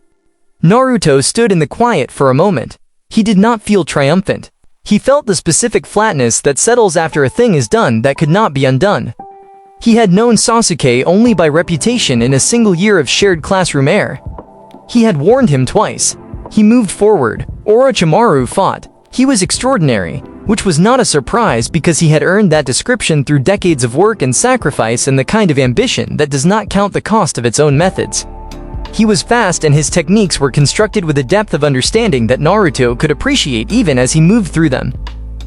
Naruto stood in the quiet for a moment. He did not feel triumphant. He felt the specific flatness that settles after a thing is done that could not be undone. He had known Sasuke only by reputation in a single year of shared classroom air. He had warned him twice. He moved forward. Orochimaru fought. He was extraordinary, which was not a surprise because he had earned that description through decades of work and sacrifice and the kind of ambition that does not count the cost of its own methods. He was fast and his techniques were constructed with a depth of understanding that Naruto could appreciate even as he moved through them.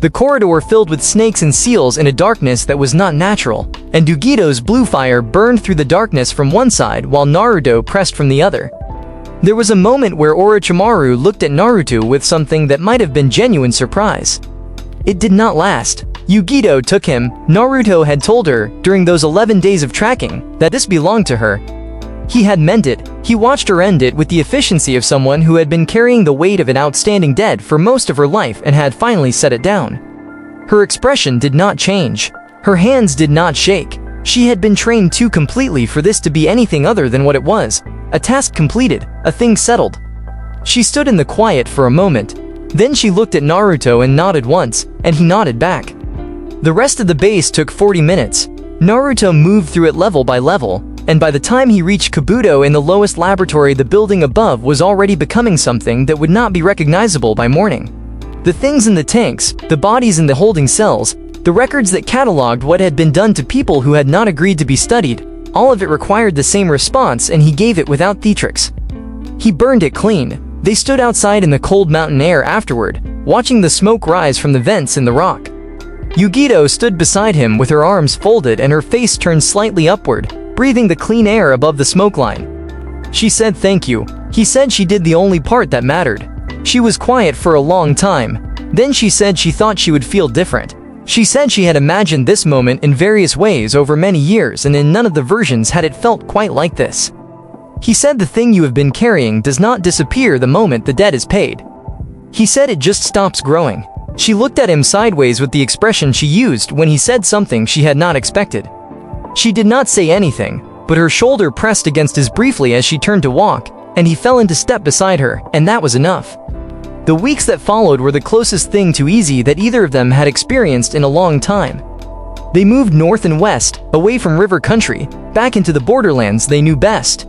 The corridor filled with snakes and seals in a darkness that was not natural, and Yugito's blue fire burned through the darkness from one side while Naruto pressed from the other. There was a moment where Orochimaru looked at Naruto with something that might have been genuine surprise. It did not last. Yugito took him. Naruto had told her, during those 11 days of tracking, that this belonged to her. He had meant it. He watched her end it with the efficiency of someone who had been carrying the weight of an outstanding debt for most of her life and had finally set it down. Her expression did not change. Her hands did not shake. She had been trained too completely for this to be anything other than what it was. A task completed, a thing settled. She stood in the quiet for a moment. Then she looked at Naruto and nodded once, and he nodded back. The rest of the base took 40 minutes. Naruto moved through it level by level, and by the time he reached Kabuto in the lowest laboratory, the building above was already becoming something that would not be recognizable by morning. The things in the tanks, the bodies in the holding cells, the records that cataloged what had been done to people who had not agreed to be studied, all of it required the same response, and he gave it without theatrics. He burned it clean. They stood outside in the cold mountain air afterward, watching the smoke rise from the vents in the rock. Yugito stood beside him with her arms folded and her face turned slightly upward, breathing the clean air above the smoke line. She said thank you. He said she did the only part that mattered. She was quiet for a long time. Then she said she thought she would feel different. She said she had imagined this moment in various ways over many years, and in none of the versions had it felt quite like this. He said the thing you have been carrying does not disappear the moment the debt is paid. He said it just stops growing. She looked at him sideways with the expression she used when he said something she had not expected. She did not say anything, but her shoulder pressed against his briefly as she turned to walk, and he fell into step beside her, and that was enough. The weeks that followed were the closest thing to easy that either of them had experienced in a long time. They moved north and west, away from river country, back into the borderlands they knew best.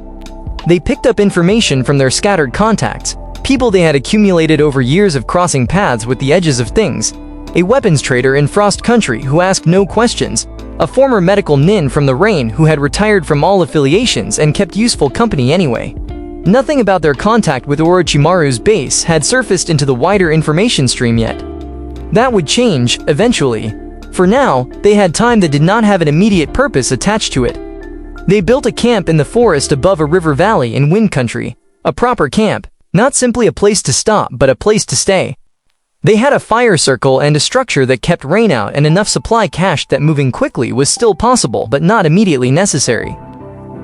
They picked up information from their scattered contacts, people they had accumulated over years of crossing paths with the edges of things, a weapons trader in Frost Country who asked no questions, a former medical nin from the Rain who had retired from all affiliations and kept useful company anyway. Nothing about their contact with Orochimaru's base had surfaced into the wider information stream yet. That would change, eventually. For now, they had time that did not have an immediate purpose attached to it. They built a camp in the forest above a river valley in Wind Country. A proper camp, not simply a place to stop but a place to stay. They had a fire circle and a structure that kept rain out and enough supply cached that moving quickly was still possible but not immediately necessary.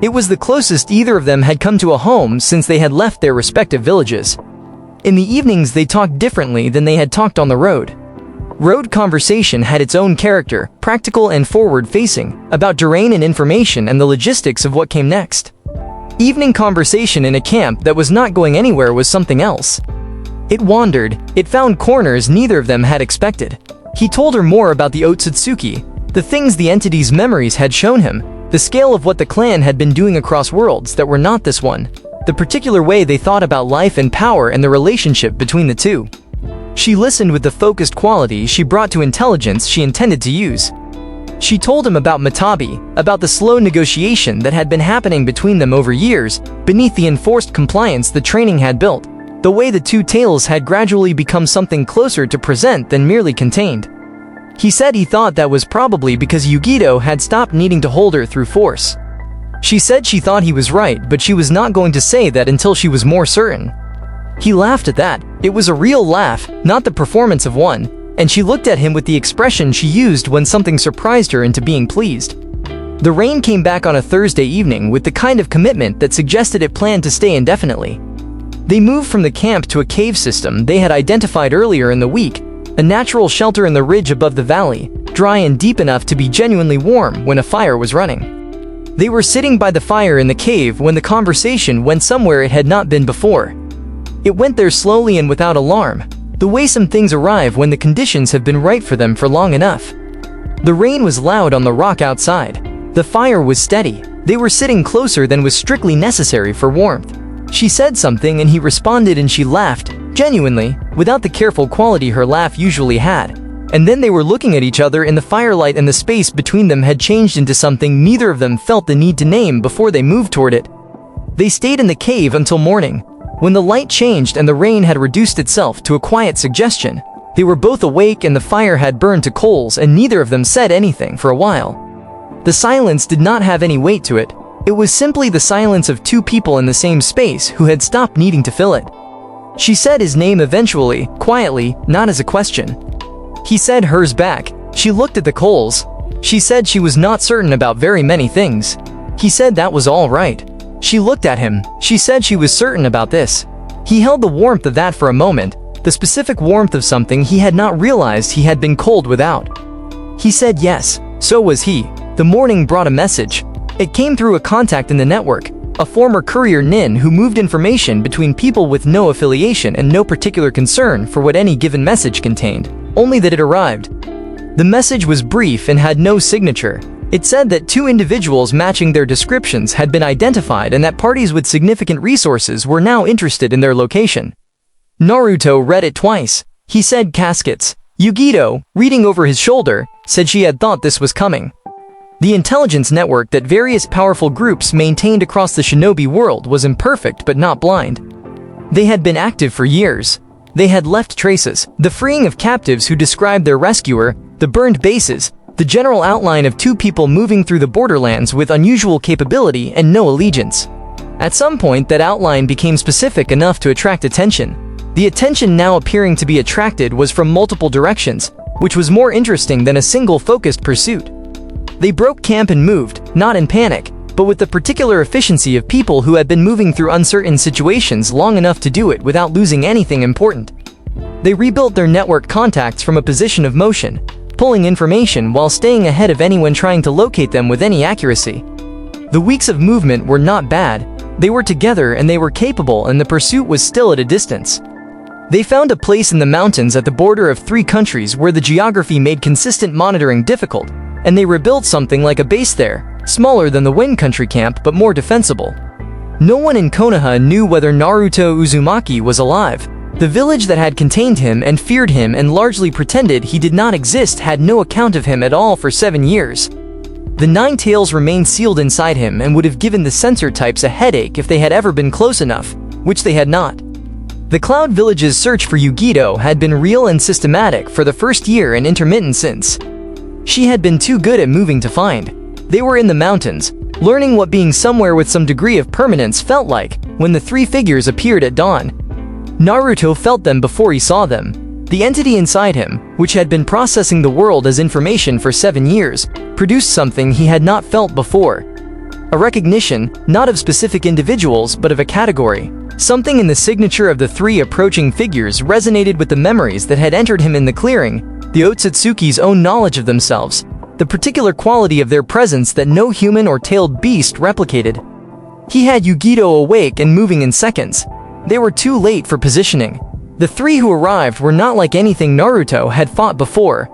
It was the closest either of them had come to a home since they had left their respective villages. In the evenings they talked differently than they had talked on the road. Road conversation had its own character, practical and forward-facing, about terrain and information and the logistics of what came next. Evening conversation in a camp that was not going anywhere was something else. It wandered, it found corners neither of them had expected. He told her more about the Otsutsuki, the things the entity's memories had shown him, the scale of what the clan had been doing across worlds that were not this one, the particular way they thought about life and power and the relationship between the two. She listened with the focused quality she brought to intelligence she intended to use. She told him about Matabi, about the slow negotiation that had been happening between them over years, beneath the enforced compliance the training had built, the way the two tales had gradually become something closer to present than merely contained. He said he thought that was probably because Yugito had stopped needing to hold her through force. She said she thought he was right, but she was not going to say that until she was more certain. He laughed at that. It was a real laugh, not the performance of one, and she looked at him with the expression she used when something surprised her into being pleased. The Rain came back on a Thursday evening with the kind of commitment that suggested it planned to stay indefinitely. They moved from the camp to a cave system they had identified earlier in the week, a natural shelter in the ridge above the valley, dry and deep enough to be genuinely warm when a fire was running. They were sitting by the fire in the cave when the conversation went somewhere it had not been before. It went there slowly and without alarm, the way some things arrive when the conditions have been right for them for long enough. The rain was loud on the rock outside. The fire was steady. They were sitting closer than was strictly necessary for warmth. She said something and he responded and she laughed, genuinely, without the careful quality her laugh usually had. And then they were looking at each other in the firelight and the space between them had changed into something neither of them felt the need to name before they moved toward it. They stayed in the cave until morning. When the light changed and the rain had reduced itself to a quiet suggestion, they were both awake and the fire had burned to coals and neither of them said anything for a while. The silence did not have any weight to it. It was simply the silence of two people in the same space who had stopped needing to fill it. She said his name eventually, quietly, not as a question. He said hers back. She looked at the coals. She said she was not certain about very many things. He said that was all right. She looked at him. She said she was certain about this. He held the warmth of that for a moment, the specific warmth of something he had not realized he had been cold without. He said yes, so was he. The morning brought a message. It came through a contact in the network, a former courier nin who moved information between people with no affiliation and no particular concern for what any given message contained, only that it arrived. The message was brief and had no signature. It said that two individuals matching their descriptions had been identified and that parties with significant resources were now interested in their location. Naruto read it twice. He said caskets. Yugito, reading over his shoulder, said she had thought this was coming. The intelligence network that various powerful groups maintained across the shinobi world was imperfect but not blind. They had been active for years. They had left traces, the freeing of captives who described their rescuer, the burned bases, the general outline of two people moving through the borderlands with unusual capability and no allegiance. At some point that outline became specific enough to attract attention. The attention now appearing to be attracted was from multiple directions, which was more interesting than a single focused pursuit. They broke camp and moved, not in panic, but with the particular efficiency of people who had been moving through uncertain situations long enough to do it without losing anything important. They rebuilt their network contacts from a position of motion, pulling information while staying ahead of anyone trying to locate them with any accuracy. The weeks of movement were not bad. They were together and they were capable, and the pursuit was still at a distance. They found a place in the mountains at the border of 3 countries where the geography made consistent monitoring difficult, and they rebuilt something like a base there, smaller than the Wind Country camp but more defensible. No one in Konoha knew whether Naruto Uzumaki was alive. The village that had contained him and feared him and largely pretended he did not exist had no account of him at all for 7 years. The 9 tails remained sealed inside him and would have given the censor types a headache if they had ever been close enough, which they had not. The Cloud Village's search for Yugito had been real and systematic for the first year and intermittent since. She had been too good at moving to find. They were in the mountains, learning what being somewhere with some degree of permanence felt like when the 3 figures appeared at dawn. Naruto felt them before he saw them. The entity inside him, which had been processing the world as information for 7 years, produced something he had not felt before. A recognition, not of specific individuals but of a category. Something in the signature of the 3 approaching figures resonated with the memories that had entered him in the clearing, the Otsutsuki's own knowledge of themselves, the particular quality of their presence that no human or tailed beast replicated. He had Yugito awake and moving in seconds. They were too late for positioning. The 3 who arrived were not like anything Naruto had fought before.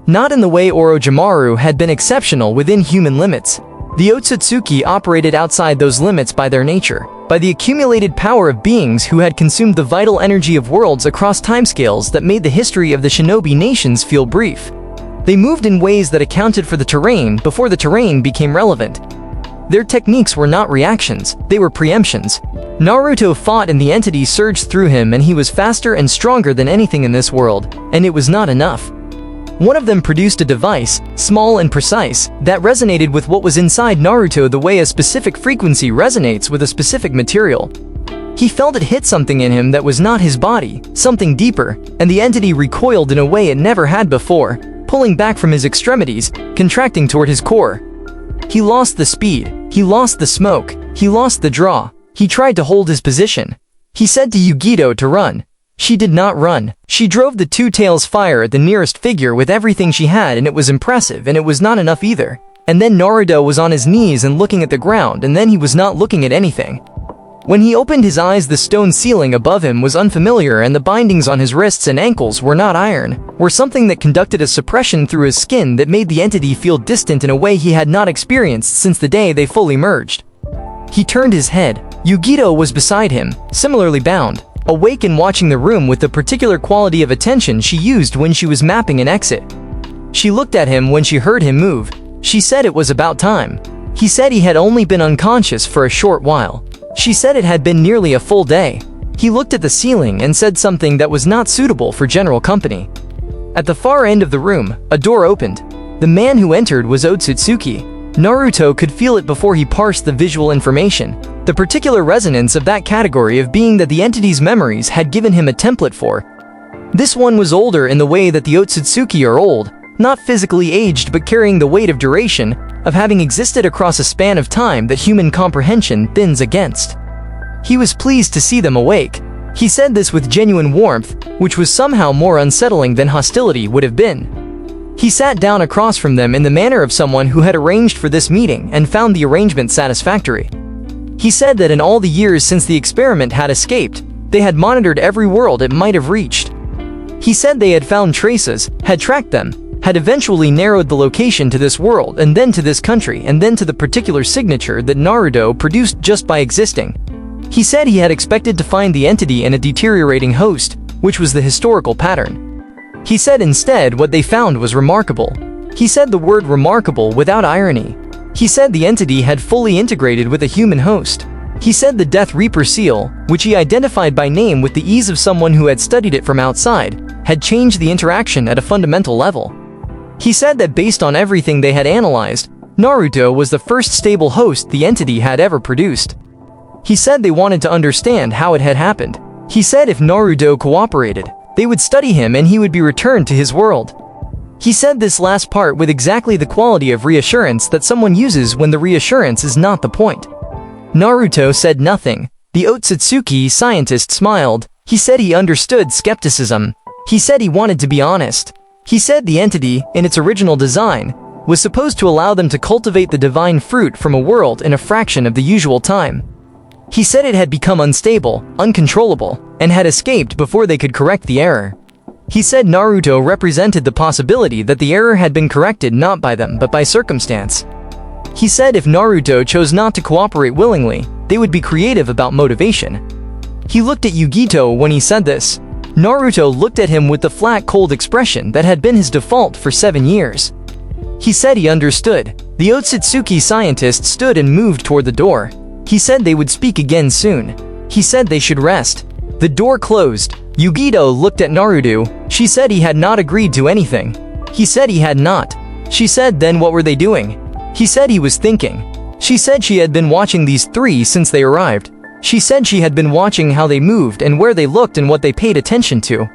Not in the way Orochimaru had been exceptional within human limits. The Otsutsuki operated outside those limits by their nature, by the accumulated power of beings who had consumed the vital energy of worlds across timescales that made the history of the shinobi nations feel brief. They moved in ways that accounted for the terrain before the terrain became relevant. Their techniques were not reactions, they were preemptions. Naruto fought and the entity surged through him and he was faster and stronger than anything in this world, and it was not enough. One of them produced a device, small and precise, that resonated with what was inside Naruto the way a specific frequency resonates with a specific material. He felt it hit something in him that was not his body, something deeper, and the entity recoiled in a way it never had before, pulling back from his extremities, contracting toward his core. He lost the speed, he lost the smoke, he lost the draw. He tried to hold his position. He said to Yugito to run. She did not run. She drove the 2 tails fire at the nearest figure with everything she had, and it was impressive, and it was not enough either. And then Naruto was on his knees and looking at the ground, and then he was not looking at anything. When he opened his eyes, the stone ceiling above him was unfamiliar, and the bindings on his wrists and ankles were not iron, were something that conducted a suppression through his skin that made the entity feel distant in a way he had not experienced since the day they fully merged. He turned his head. Yugito was beside him, similarly bound, awake and watching the room with the particular quality of attention she used when she was mapping an exit. She looked at him when she heard him move. She said it was about time. He said he had only been unconscious for a short while. She said it had been nearly a full day. He looked at the ceiling and said something that was not suitable for general company. At the far end of the room, a door opened. The man who entered was Otsutsuki. Naruto could feel it before he parsed the visual information, the particular resonance of that category of being that the entity's memories had given him a template for. This one was older in the way that the Otsutsuki are old, not physically aged but carrying the weight of duration, of having existed across a span of time that human comprehension thins against. He was pleased to see them awake. He said this with genuine warmth, which was somehow more unsettling than hostility would have been. He sat down across from them in the manner of someone who had arranged for this meeting and found the arrangement satisfactory. He said that in all the years since the experiment had escaped, they had monitored every world it might have reached. He said they had found traces, had tracked them, had eventually narrowed the location to this world and then to this country and then to the particular signature that Naruto produced just by existing. He said he had expected to find the entity in a deteriorating host, which was the historical pattern. He said instead what they found was remarkable. He said the word remarkable without irony. He said the entity had fully integrated with a human host. He said the Death Reaper seal, which he identified by name with the ease of someone who had studied it from outside, had changed the interaction at a fundamental level. He said that based on everything they had analyzed, Naruto was the first stable host the entity had ever produced. He said they wanted to understand how it had happened. He said if Naruto cooperated, they would study him and he would be returned to his world. He said this last part with exactly the quality of reassurance that someone uses when the reassurance is not the point. Naruto said nothing. The Otsutsuki scientist smiled. He said he understood skepticism. He said he wanted to be honest. He said the entity, in its original design, was supposed to allow them to cultivate the divine fruit from a world in a fraction of the usual time. He said it had become unstable, uncontrollable, and had escaped before they could correct the error. He said Naruto represented the possibility that the error had been corrected not by them but by circumstance. He said if Naruto chose not to cooperate willingly, they would be creative about motivation. He looked at Yugito when he said this. Naruto looked at him with the flat, cold expression that had been his default for 7 years. He said he understood. The Otsutsuki scientist stood and moved toward the door. He said they would speak again soon. He said they should rest. The door closed. Yugito looked at Naruto. She said he had not agreed to anything. He said he had not. She said then what were they doing? He said he was thinking. She said she had been watching these three since they arrived. She said she had been watching how they moved and where they looked and what they paid attention to.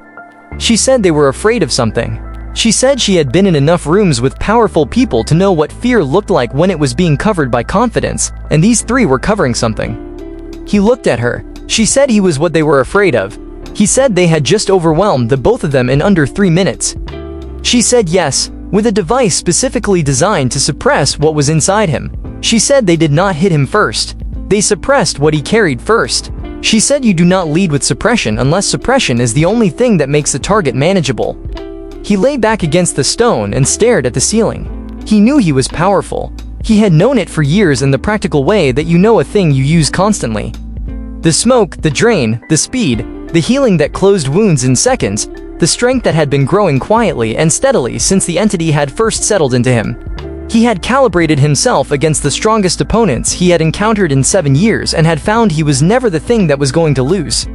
She said they were afraid of something. She said she had been in enough rooms with powerful people to know what fear looked like when it was being covered by confidence, and these three were covering something. He looked at her. She said he was what they were afraid of. He said they had just overwhelmed the both of them in under 3 minutes. She said yes, with a device specifically designed to suppress what was inside him. She said they did not hit him first. They suppressed what he carried first. She said you do not lead with suppression unless suppression is the only thing that makes the target manageable. He lay back against the stone and stared at the ceiling. He knew he was powerful. He had known it for years in the practical way that you know a thing you use constantly. The smoke, the drain, the speed, the healing that closed wounds in seconds, the strength that had been growing quietly and steadily since the entity had first settled into him. He had calibrated himself against the strongest opponents he had encountered in 7 years and had found he was never the thing that was going to lose.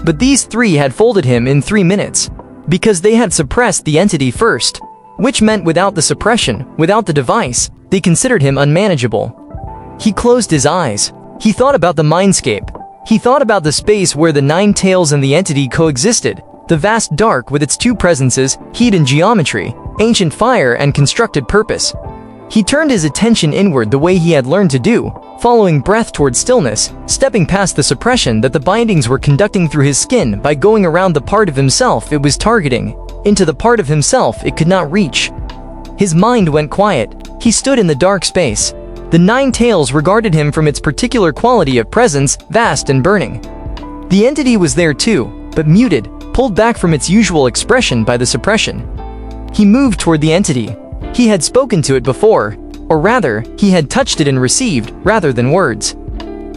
But these three had folded him in 3 minutes, because they had suppressed the entity first, which meant without the suppression, without the device, they considered him unmanageable. He closed his eyes. He thought about the mindscape. He thought about the space where the 9 tails and the entity coexisted, the vast dark with its 2 presences, heat and geometry, ancient fire and constructed purpose. He turned his attention inward the way he had learned to do, following breath toward stillness, stepping past the suppression that the bindings were conducting through his skin by going around the part of himself it was targeting, into the part of himself it could not reach. His mind went quiet. He stood in the dark space. The 9 tails regarded him from its particular quality of presence, vast and burning. The entity was there too, but muted, pulled back from its usual expression by the suppression. He moved toward the entity. He had spoken to it before, or rather, he had touched it and received, rather than words.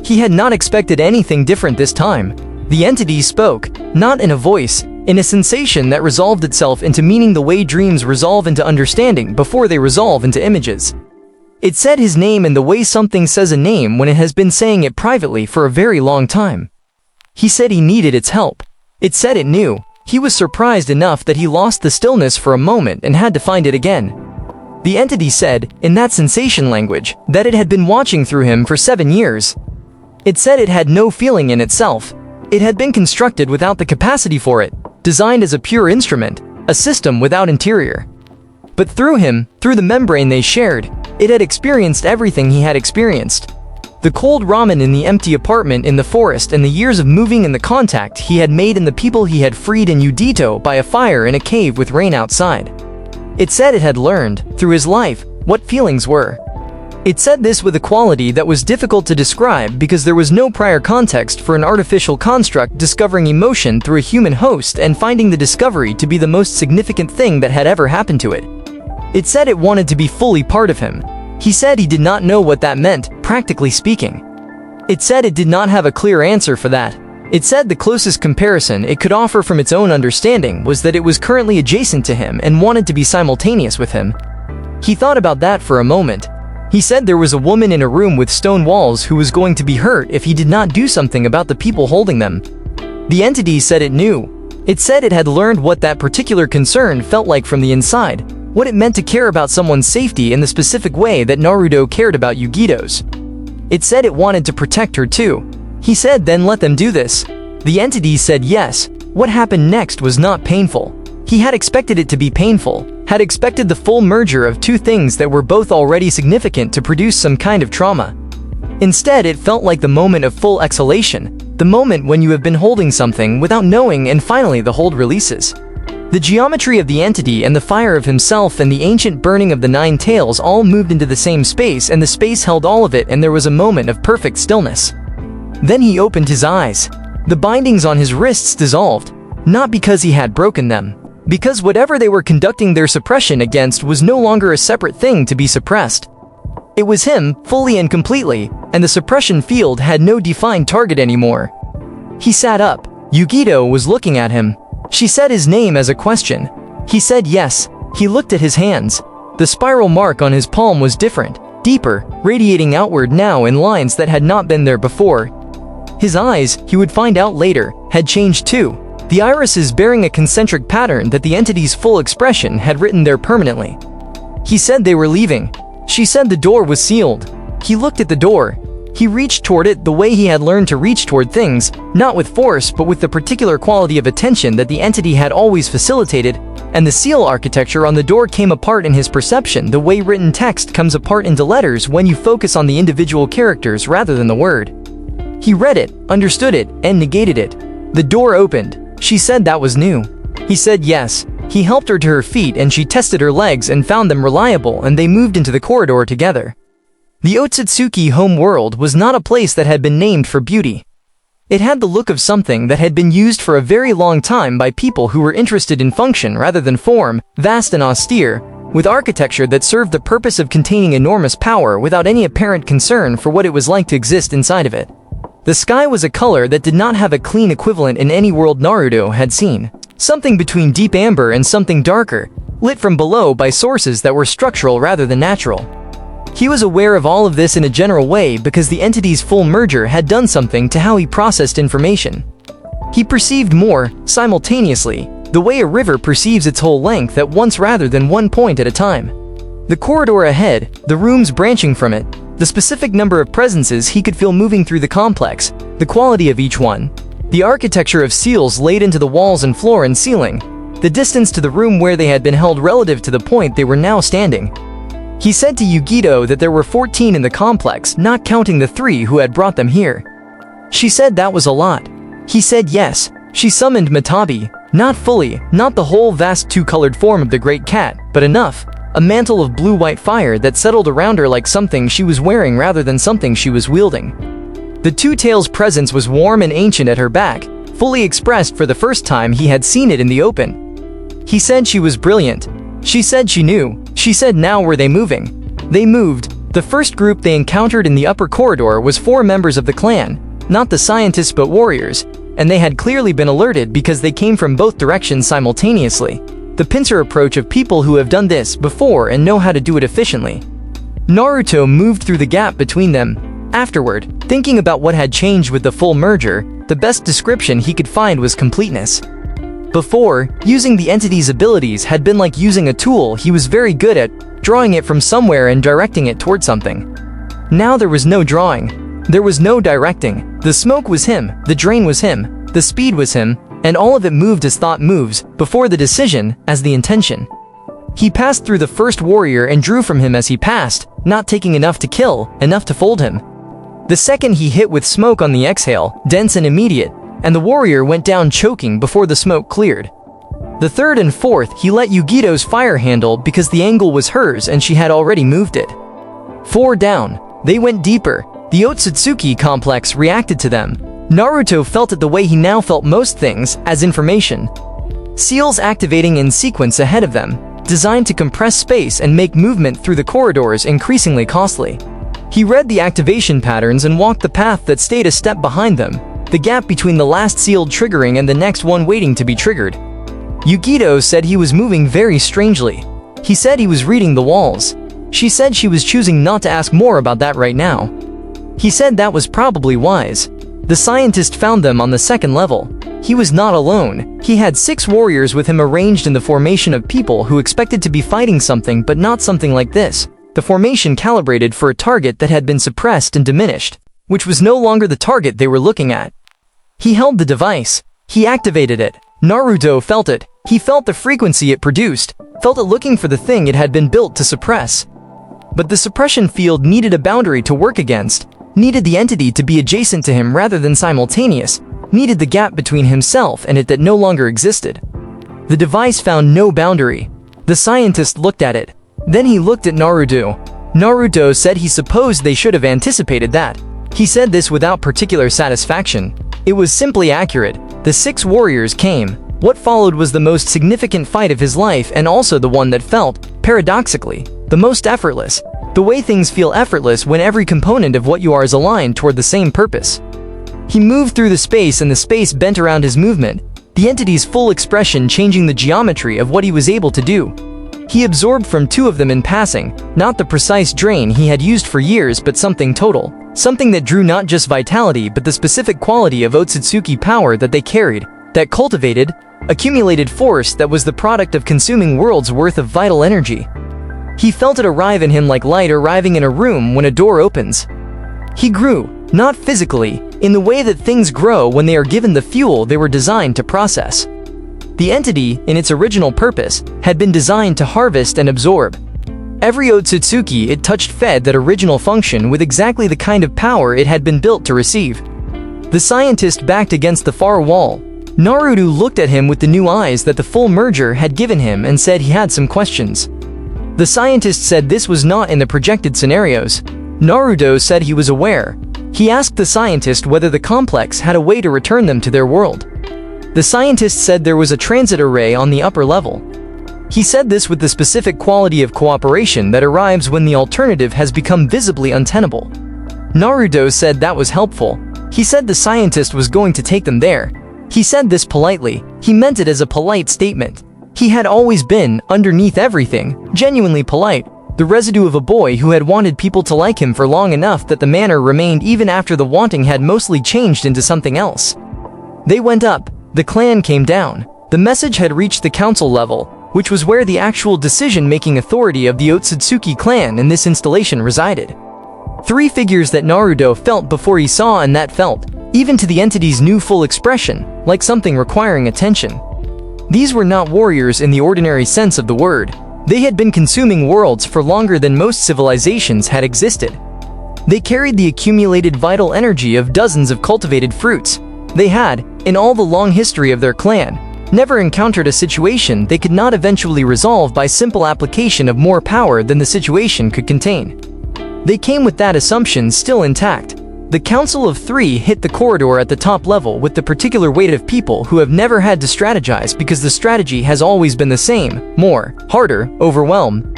He had not expected anything different this time. The entity spoke, not in a voice, in a sensation that resolved itself into meaning the way dreams resolve into understanding before they resolve into images. It said his name in the way something says a name when it has been saying it privately for a very long time. He said he needed its help. It said it knew. He was surprised enough that he lost the stillness for a moment and had to find it again. The entity said, in that sensation language, that it had been watching through him for 7 years. It said it had no feeling in itself. It had been constructed without the capacity for it, designed as a pure instrument, a system without interior. But through him, through the membrane they shared, it had experienced everything he had experienced. The cold ramen in the empty apartment in the forest and the years of moving and the contact he had made and the people he had freed in Udito by a fire in a cave with rain outside. It said it had learned, through his life, what feelings were. It said this with a quality that was difficult to describe because there was no prior context for an artificial construct discovering emotion through a human host and finding the discovery to be the most significant thing that had ever happened to it. It said it wanted to be fully part of him. He said he did not know what that meant, practically speaking. It said it did not have a clear answer for that. It said the closest comparison it could offer from its own understanding was that it was currently adjacent to him and wanted to be simultaneous with him. He thought about that for a moment. He said there was a woman in a room with stone walls who was going to be hurt if he did not do something about the people holding them. The entity said it knew. It said it had learned what that particular concern felt like from the inside, what it meant to care about someone's safety in the specific way that Naruto cared about Yugito's. It said it wanted to protect her too. He said then let them do this. The entity said yes. What happened next was not painful. He had expected it to be painful, had expected the full merger of 2 things that were both already significant to produce some kind of trauma. Instead, it felt like the moment of full exhalation, the moment when you have been holding something without knowing and finally the hold releases. The geometry of the entity and the fire of himself and the ancient burning of the 9 tails all moved into the same space, and the space held all of it, and there was a moment of perfect stillness. Then he opened his eyes. The bindings on his wrists dissolved, not because he had broken them, because whatever they were conducting their suppression against was no longer a separate thing to be suppressed. It was him, fully and completely, and the suppression field had no defined target anymore. He sat up. Yukito was looking at him. She said his name as a question. He said yes. He looked at his hands. The spiral mark on his palm was different, deeper, radiating outward now in lines that had not been there before. His eyes, he would find out later, had changed too. The irises bearing a concentric pattern that the entity's full expression had written there permanently. He said they were leaving. She said the door was sealed. He looked at the door. He reached toward it the way he had learned to reach toward things, not with force but with the particular quality of attention that the entity had always facilitated, and the seal architecture on the door came apart in his perception the way written text comes apart into letters when you focus on the individual characters rather than the word. He read it, understood it, and negated it. The door opened. She said that was new. He said yes. He helped her to her feet and she tested her legs and found them reliable, and they moved into the corridor together. The Otsutsuki home world was not a place that had been named for beauty. It had the look of something that had been used for a very long time by people who were interested in function rather than form, vast and austere, with architecture that served the purpose of containing enormous power without any apparent concern for what it was like to exist inside of it. The sky was a color that did not have a clean equivalent in any world Naruto had seen. Something between deep amber and something darker, lit from below by sources that were structural rather than natural. He was aware of all of this in a general way because the entity's full merger had done something to how he processed information. He perceived more, simultaneously, the way a river perceives its whole length at once rather than one point at a time. The corridor ahead, the rooms branching from it, the specific number of presences he could feel moving through the complex, the quality of each one, the architecture of seals laid into the walls and floor and ceiling, the distance to the room where they had been held relative to the point they were now standing. He said to Yukito that there were 14 in the complex, not counting the 3 who had brought them here. She said that was a lot. He said yes. She summoned Matabi, not fully, not the whole vast 2-colored form of the great cat, but enough, a mantle of blue-white fire that settled around her like something she was wearing rather than something she was wielding. The 2 tails presence was warm and ancient at her back, fully expressed for the first time he had seen it in the open. He said she was brilliant. She said she knew. She said now were they moving? They moved. The first group they encountered in the upper corridor was 4 members of the clan, not the scientists but warriors, and they had clearly been alerted because they came from both directions simultaneously. The pincer approach of people who have done this before and know how to do it efficiently. Naruto moved through the gap between them. Afterward, thinking about what had changed with the full merger, the best description he could find was completeness. Before, using the entity's abilities had been like using a tool he was very good at, drawing it from somewhere and directing it toward something. Now there was no drawing. There was no directing. The smoke was him, the drain was him, the speed was him, and all of it moved as thought moves, before the decision, as the intention. He passed through the first warrior and drew from him as he passed, not taking enough to kill, enough to fold him. The second he hit with smoke on the exhale, dense and immediate, and the warrior went down choking before the smoke cleared. The third and fourth he let Yukito's fire handle because the angle was hers and she had already moved it. 4 down. They went deeper. The Otsutsuki complex reacted to them. Naruto felt it the way he now felt most things, as information. Seals activating in sequence ahead of them, designed to compress space and make movement through the corridors increasingly costly. He read the activation patterns and walked the path that stayed a step behind them, the gap between the last sealed triggering and the next one waiting to be triggered. Yukito said he was moving very strangely. He said he was reading the walls. She said she was choosing not to ask more about that right now. He said that was probably wise. The scientist found them on the 2nd level. He was not alone. He had 6 warriors with him arranged in the formation of people who expected to be fighting something but not something like this. The formation calibrated for a target that had been suppressed and diminished, which was no longer the target they were looking at. He held the device. He activated it. Naruto felt it. He felt the frequency it produced, felt it looking for the thing it had been built to suppress. But the suppression field needed a boundary to work against, needed the entity to be adjacent to him rather than simultaneous, needed the gap between himself and it that no longer existed. The device found no boundary. The scientist looked at it. Then he looked at Naruto. Naruto said he supposed they should have anticipated that. He said this without particular satisfaction. It was simply accurate. The 6 warriors came. What followed was the most significant fight of his life and also the one that felt, paradoxically, the most effortless. The way things feel effortless when every component of what you are is aligned toward the same purpose. He moved through the space and the space bent around his movement, the entity's full expression changing the geometry of what he was able to do. He absorbed from 2 of them in passing, not the precise drain he had used for years but something total, something that drew not just vitality but the specific quality of Otsutsuki power that they carried, that cultivated, accumulated force that was the product of consuming worlds worth of vital energy. He felt it arrive in him like light arriving in a room when a door opens. He grew, not physically, in the way that things grow when they are given the fuel they were designed to process. The entity, in its original purpose, had been designed to harvest and absorb. Every Otsutsuki it touched fed that original function with exactly the kind of power it had been built to receive. The scientist backed against the far wall. Naruto looked at him with the new eyes that the full merger had given him and said he had some questions. The scientist said this was not in the projected scenarios. Naruto said he was aware. He asked the scientist whether the complex had a way to return them to their world. The scientist said there was a transit array on the upper level. He said this with the specific quality of cooperation that arrives when the alternative has become visibly untenable. Naruto said that was helpful. He said the scientist was going to take them there. He said this politely. He meant it as a polite statement. He had always been, underneath everything, genuinely polite, the residue of a boy who had wanted people to like him for long enough that the manner remained even after the wanting had mostly changed into something else. They went up. The clan came down. The message had reached the council level, which was where the actual decision-making authority of the Otsutsuki clan in this installation resided. 3 figures that Naruto felt before he saw and that felt, even to the entity's new full expression, like something requiring attention. These were not warriors in the ordinary sense of the word. They had been consuming worlds for longer than most civilizations had existed. They carried the accumulated vital energy of dozens of cultivated fruits. They had, in all the long history of their clan, never encountered a situation they could not eventually resolve by simple application of more power than the situation could contain. They came with that assumption still intact. The Council of 3 hit the corridor at the top level with the particular weight of people who have never had to strategize because the strategy has always been the same, more, harder, overwhelm.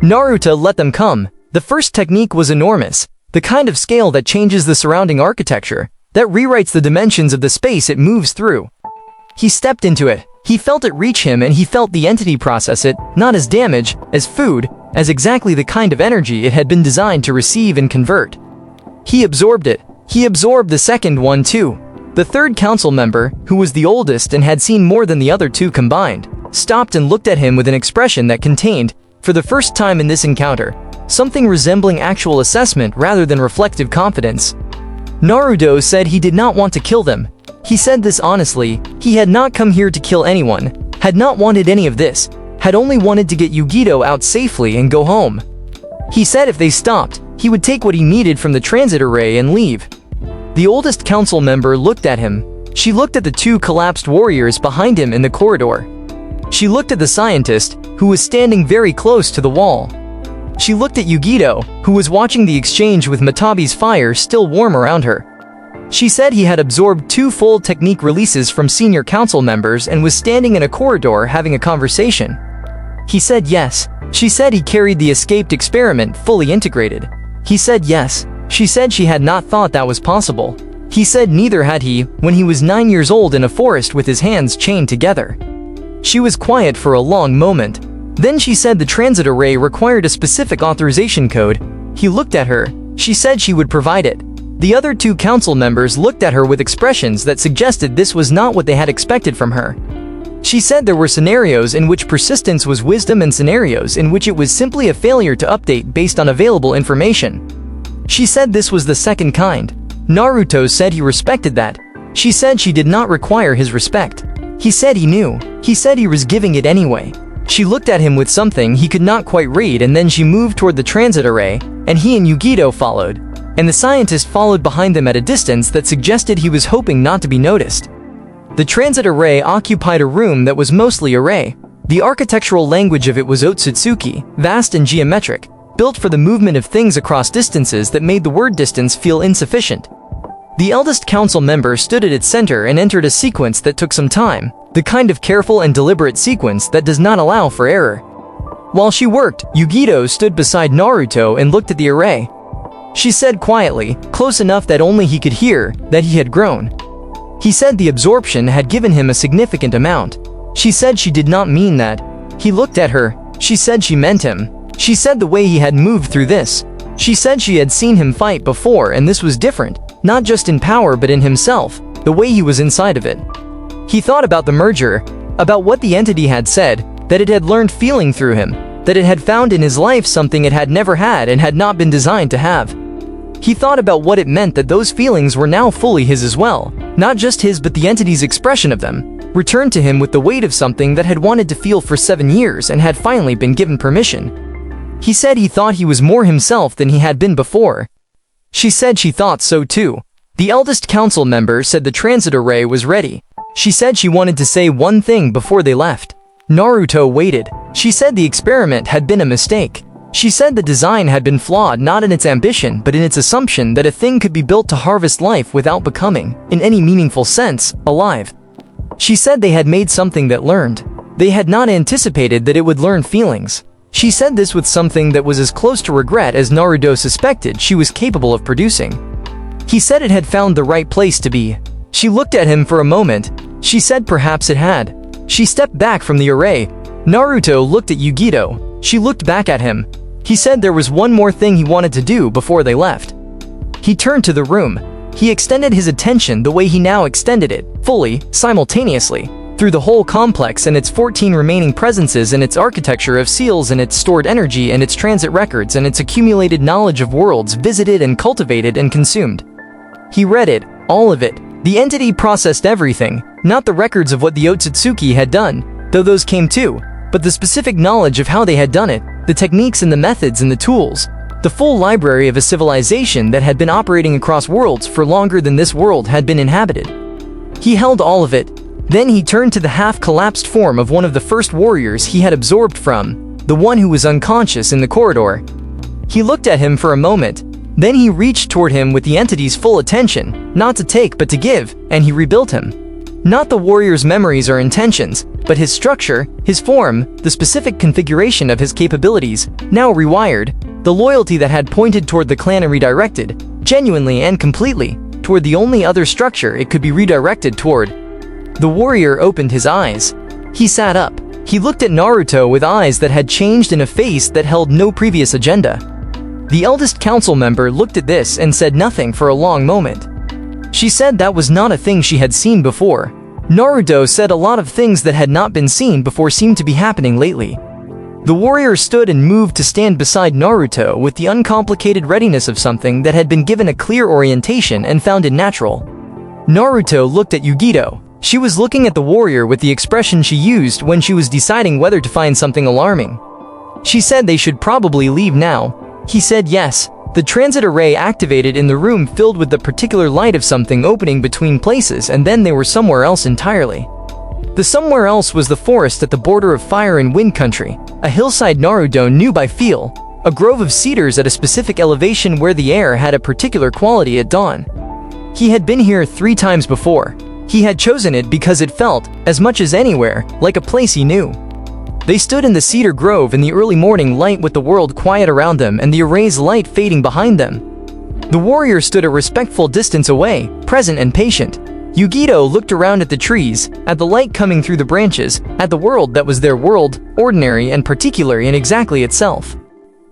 Naruto let them come. The first technique was enormous, the kind of scale that changes the surrounding architecture, that rewrites the dimensions of the space it moves through. He stepped into it. He felt it reach him and he felt the entity process it, not as damage, as food, as exactly the kind of energy it had been designed to receive and convert. He absorbed it. He absorbed the second one too. The third council member, who was the oldest and had seen more than the other 2 combined, stopped and looked at him with an expression that contained, for the first time in this encounter, something resembling actual assessment rather than reflective confidence. Naruto said he did not want to kill them. He said this honestly. He had not come here to kill anyone, had not wanted any of this, had only wanted to get Yugito out safely and go home. He said if they stopped, he would take what he needed from the transit array and leave. The oldest council member looked at him. She looked at the 2 collapsed warriors behind him in the corridor. She looked at the scientist, who was standing very close to the wall. She looked at Yugito, who was watching the exchange with Matabi's fire still warm around her. She said he had absorbed 2 full technique releases from senior council members and was standing in a corridor having a conversation. He said yes. She said he carried the escaped experiment fully integrated. He said yes. She said she had not thought that was possible. He said neither had he, when he was 9 years old in a forest with his hands chained together. She was quiet for a long moment. Then she said the transit array required a specific authorization code. He looked at her. She said she would provide it. The other 2 council members looked at her with expressions that suggested this was not what they had expected from her. She said there were scenarios in which persistence was wisdom and scenarios in which it was simply a failure to update based on available information. She said this was the second kind. Naruto said he respected that. She said she did not require his respect. He said he knew. He said he was giving it anyway. She looked at him with something he could not quite read and then she moved toward the transit array, and he and Yugito followed. And the scientist followed behind them at a distance that suggested he was hoping not to be noticed. The transit array occupied a room that was mostly array. The architectural language of it was Otsutsuki, vast and geometric, built for the movement of things across distances that made the word distance feel insufficient. The eldest council member stood at its center and entered a sequence that took some time, the kind of careful and deliberate sequence that does not allow for error. While she worked, Yugito stood beside Naruto and looked at the array. She said quietly, close enough that only he could hear, that he had grown. He said the absorption had given him a significant amount. She said she did not mean that. He looked at her. She said she meant him. She said the way he had moved through this. She said she had seen him fight before and this was different, not just in power but in himself, the way he was inside of it. He thought about the merger, about what the entity had said, that it had learned feeling through him, that it had found in his life something it had never had and had not been designed to have. He thought about what it meant that those feelings were now fully his as well, not just his but the entity's expression of them, returned to him with the weight of something that had wanted to feel for 7 years and had finally been given permission. He said he thought he was more himself than he had been before. She said she thought so too. The eldest council member said the transit array was ready. She said she wanted to say one thing before they left. Naruto waited. She said the experiment had been a mistake. She said the design had been flawed not in its ambition but in its assumption that a thing could be built to harvest life without becoming, in any meaningful sense, alive. She said they had made something that learned. They had not anticipated that it would learn feelings. She said this with something that was as close to regret as Naruto suspected she was capable of producing. He said it had found the right place to be. She looked at him for a moment. She said perhaps it had. She stepped back from the array. Naruto looked at Yugito. She looked back at him. He said there was one more thing he wanted to do before they left. He turned to the room. He extended his attention the way he now extended it, fully, simultaneously, through the whole complex and its 14 remaining presences and its architecture of seals and its stored energy and its transit records and its accumulated knowledge of worlds visited and cultivated and consumed. He read it, all of it. The entity processed everything, not the records of what the Otsutsuki had done, though those came too, but the specific knowledge of how they had done it, the techniques and the methods and the tools, the full library of a civilization that had been operating across worlds for longer than this world had been inhabited. He held all of it. Then he turned to the half-collapsed form of one of the first warriors he had absorbed from, the one who was unconscious in the corridor. He looked at him for a moment. Then he reached toward him with the entity's full attention, not to take but to give, and he rebuilt him. Not the warrior's memories or intentions, but his structure, his form, the specific configuration of his capabilities, now rewired, the loyalty that had pointed toward the clan and redirected, genuinely and completely, toward the only other structure it could be redirected toward. The warrior opened his eyes. He sat up. He looked at Naruto with eyes that had changed in a face that held no previous agenda. The eldest council member looked at this and said nothing for a long moment. She said that was not a thing she had seen before. Naruto said a lot of things that had not been seen before seemed to be happening lately. The warrior stood and moved to stand beside Naruto with the uncomplicated readiness of something that had been given a clear orientation and found natural. Naruto looked at Yugito. She was looking at the warrior with the expression she used when she was deciding whether to find something alarming. She said they should probably leave now. He said yes. The transit array activated in the room filled with the particular light of something opening between places and then they were somewhere else entirely. The somewhere else was the forest at the border of fire and wind country, a hillside Naruto knew by feel, a grove of cedars at a specific elevation where the air had a particular quality at dawn. He had been here 3 times before. He had chosen it because it felt, as much as anywhere, like a place he knew. They stood in the cedar grove in the early morning light with the world quiet around them and the array's light fading behind them. The warrior stood a respectful distance away, present and patient. Yugito looked around at the trees, at the light coming through the branches, at the world that was their world, ordinary and particular in exactly itself.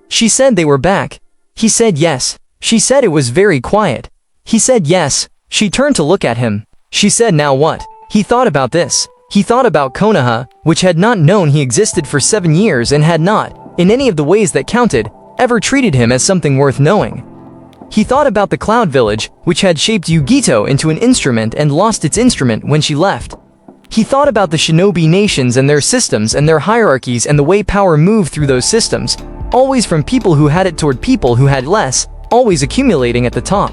She said they were back. He said yes. She said it was very quiet. He said yes. She turned to look at him. She said now what? He thought about this. He thought about Konoha, which had not known he existed for 7 years and had not, in any of the ways that counted, ever treated him as something worth knowing. He thought about the Cloud Village, which had shaped Yugito into an instrument and lost its instrument when she left. He thought about the shinobi nations and their systems and their hierarchies and the way power moved through those systems, always from people who had it toward people who had less, always accumulating at the top.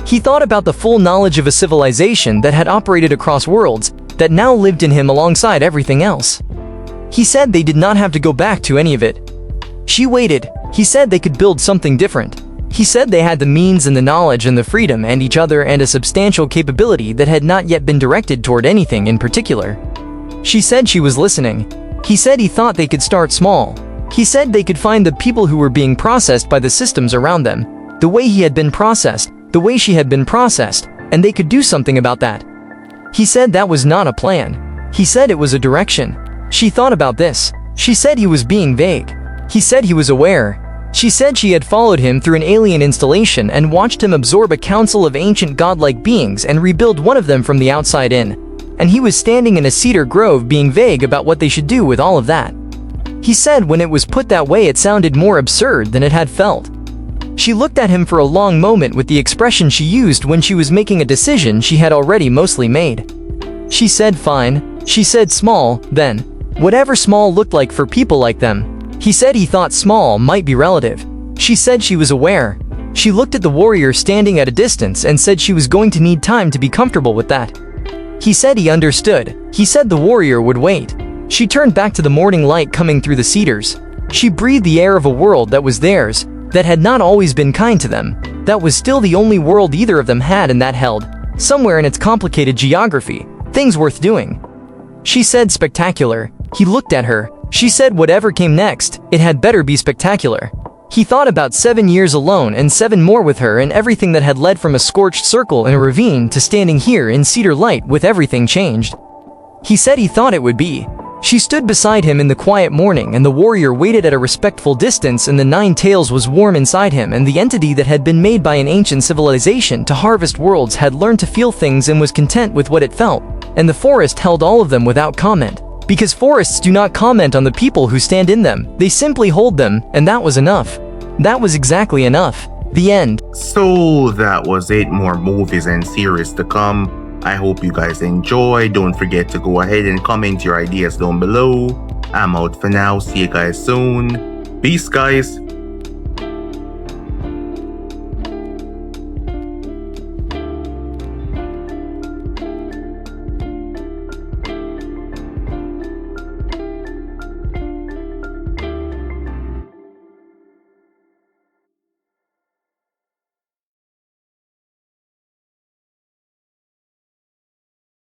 He thought about the full knowledge of a civilization that had operated across worlds, that now lived in him alongside everything else. He said they did not have to go back to any of it. She waited. He said they could build something different. He said they had the means and the knowledge and the freedom and each other and a substantial capability that had not yet been directed toward anything in particular. She said she was listening. He said he thought they could start small. He said they could find the people who were being processed by the systems around them, the way he had been processed, the way she had been processed, and they could do something about that. He said that was not a plan. He said it was a direction. She thought about this. She said he was being vague. He said he was aware. She said she had followed him through an alien installation and watched him absorb a council of ancient godlike beings and rebuild one of them from the outside in. And he was standing in a cedar grove being vague about what they should do with all of that. He said when it was put that way it sounded more absurd than it had felt. She looked at him for a long moment with the expression she used when she was making a decision she had already mostly made. She said fine. She said small, then. Whatever small looked like for people like them. He said he thought small might be relative. She said she was aware. She looked at the warrior standing at a distance and said she was going to need time to be comfortable with that. He said he understood. He said the warrior would wait. She turned back to the morning light coming through the cedars. She breathed the air of a world that was theirs, that had not always been kind to them, that was still the only world either of them had and that held, somewhere in its complicated geography, things worth doing. She said spectacular. He looked at her. She said whatever came next, it had better be spectacular. He thought about 7 years alone and 7 more with her and everything that had led from a scorched circle in a ravine to standing here in cedar light with everything changed. He said he thought it would be. She stood beside him in the quiet morning and the warrior waited at a respectful distance and the 9 tails was warm inside him and the entity that had been made by an ancient civilization to harvest worlds had learned to feel things and was content with what it felt, and the forest held all of them without comment. Because forests do not comment on the people who stand in them, they simply hold them, and that was enough. That was exactly enough. The end. So that was it. More movies and series to come. I hope you guys enjoy. Don't forget to go ahead and comment your ideas down below. I'm out for now. See you guys soon. Peace, guys.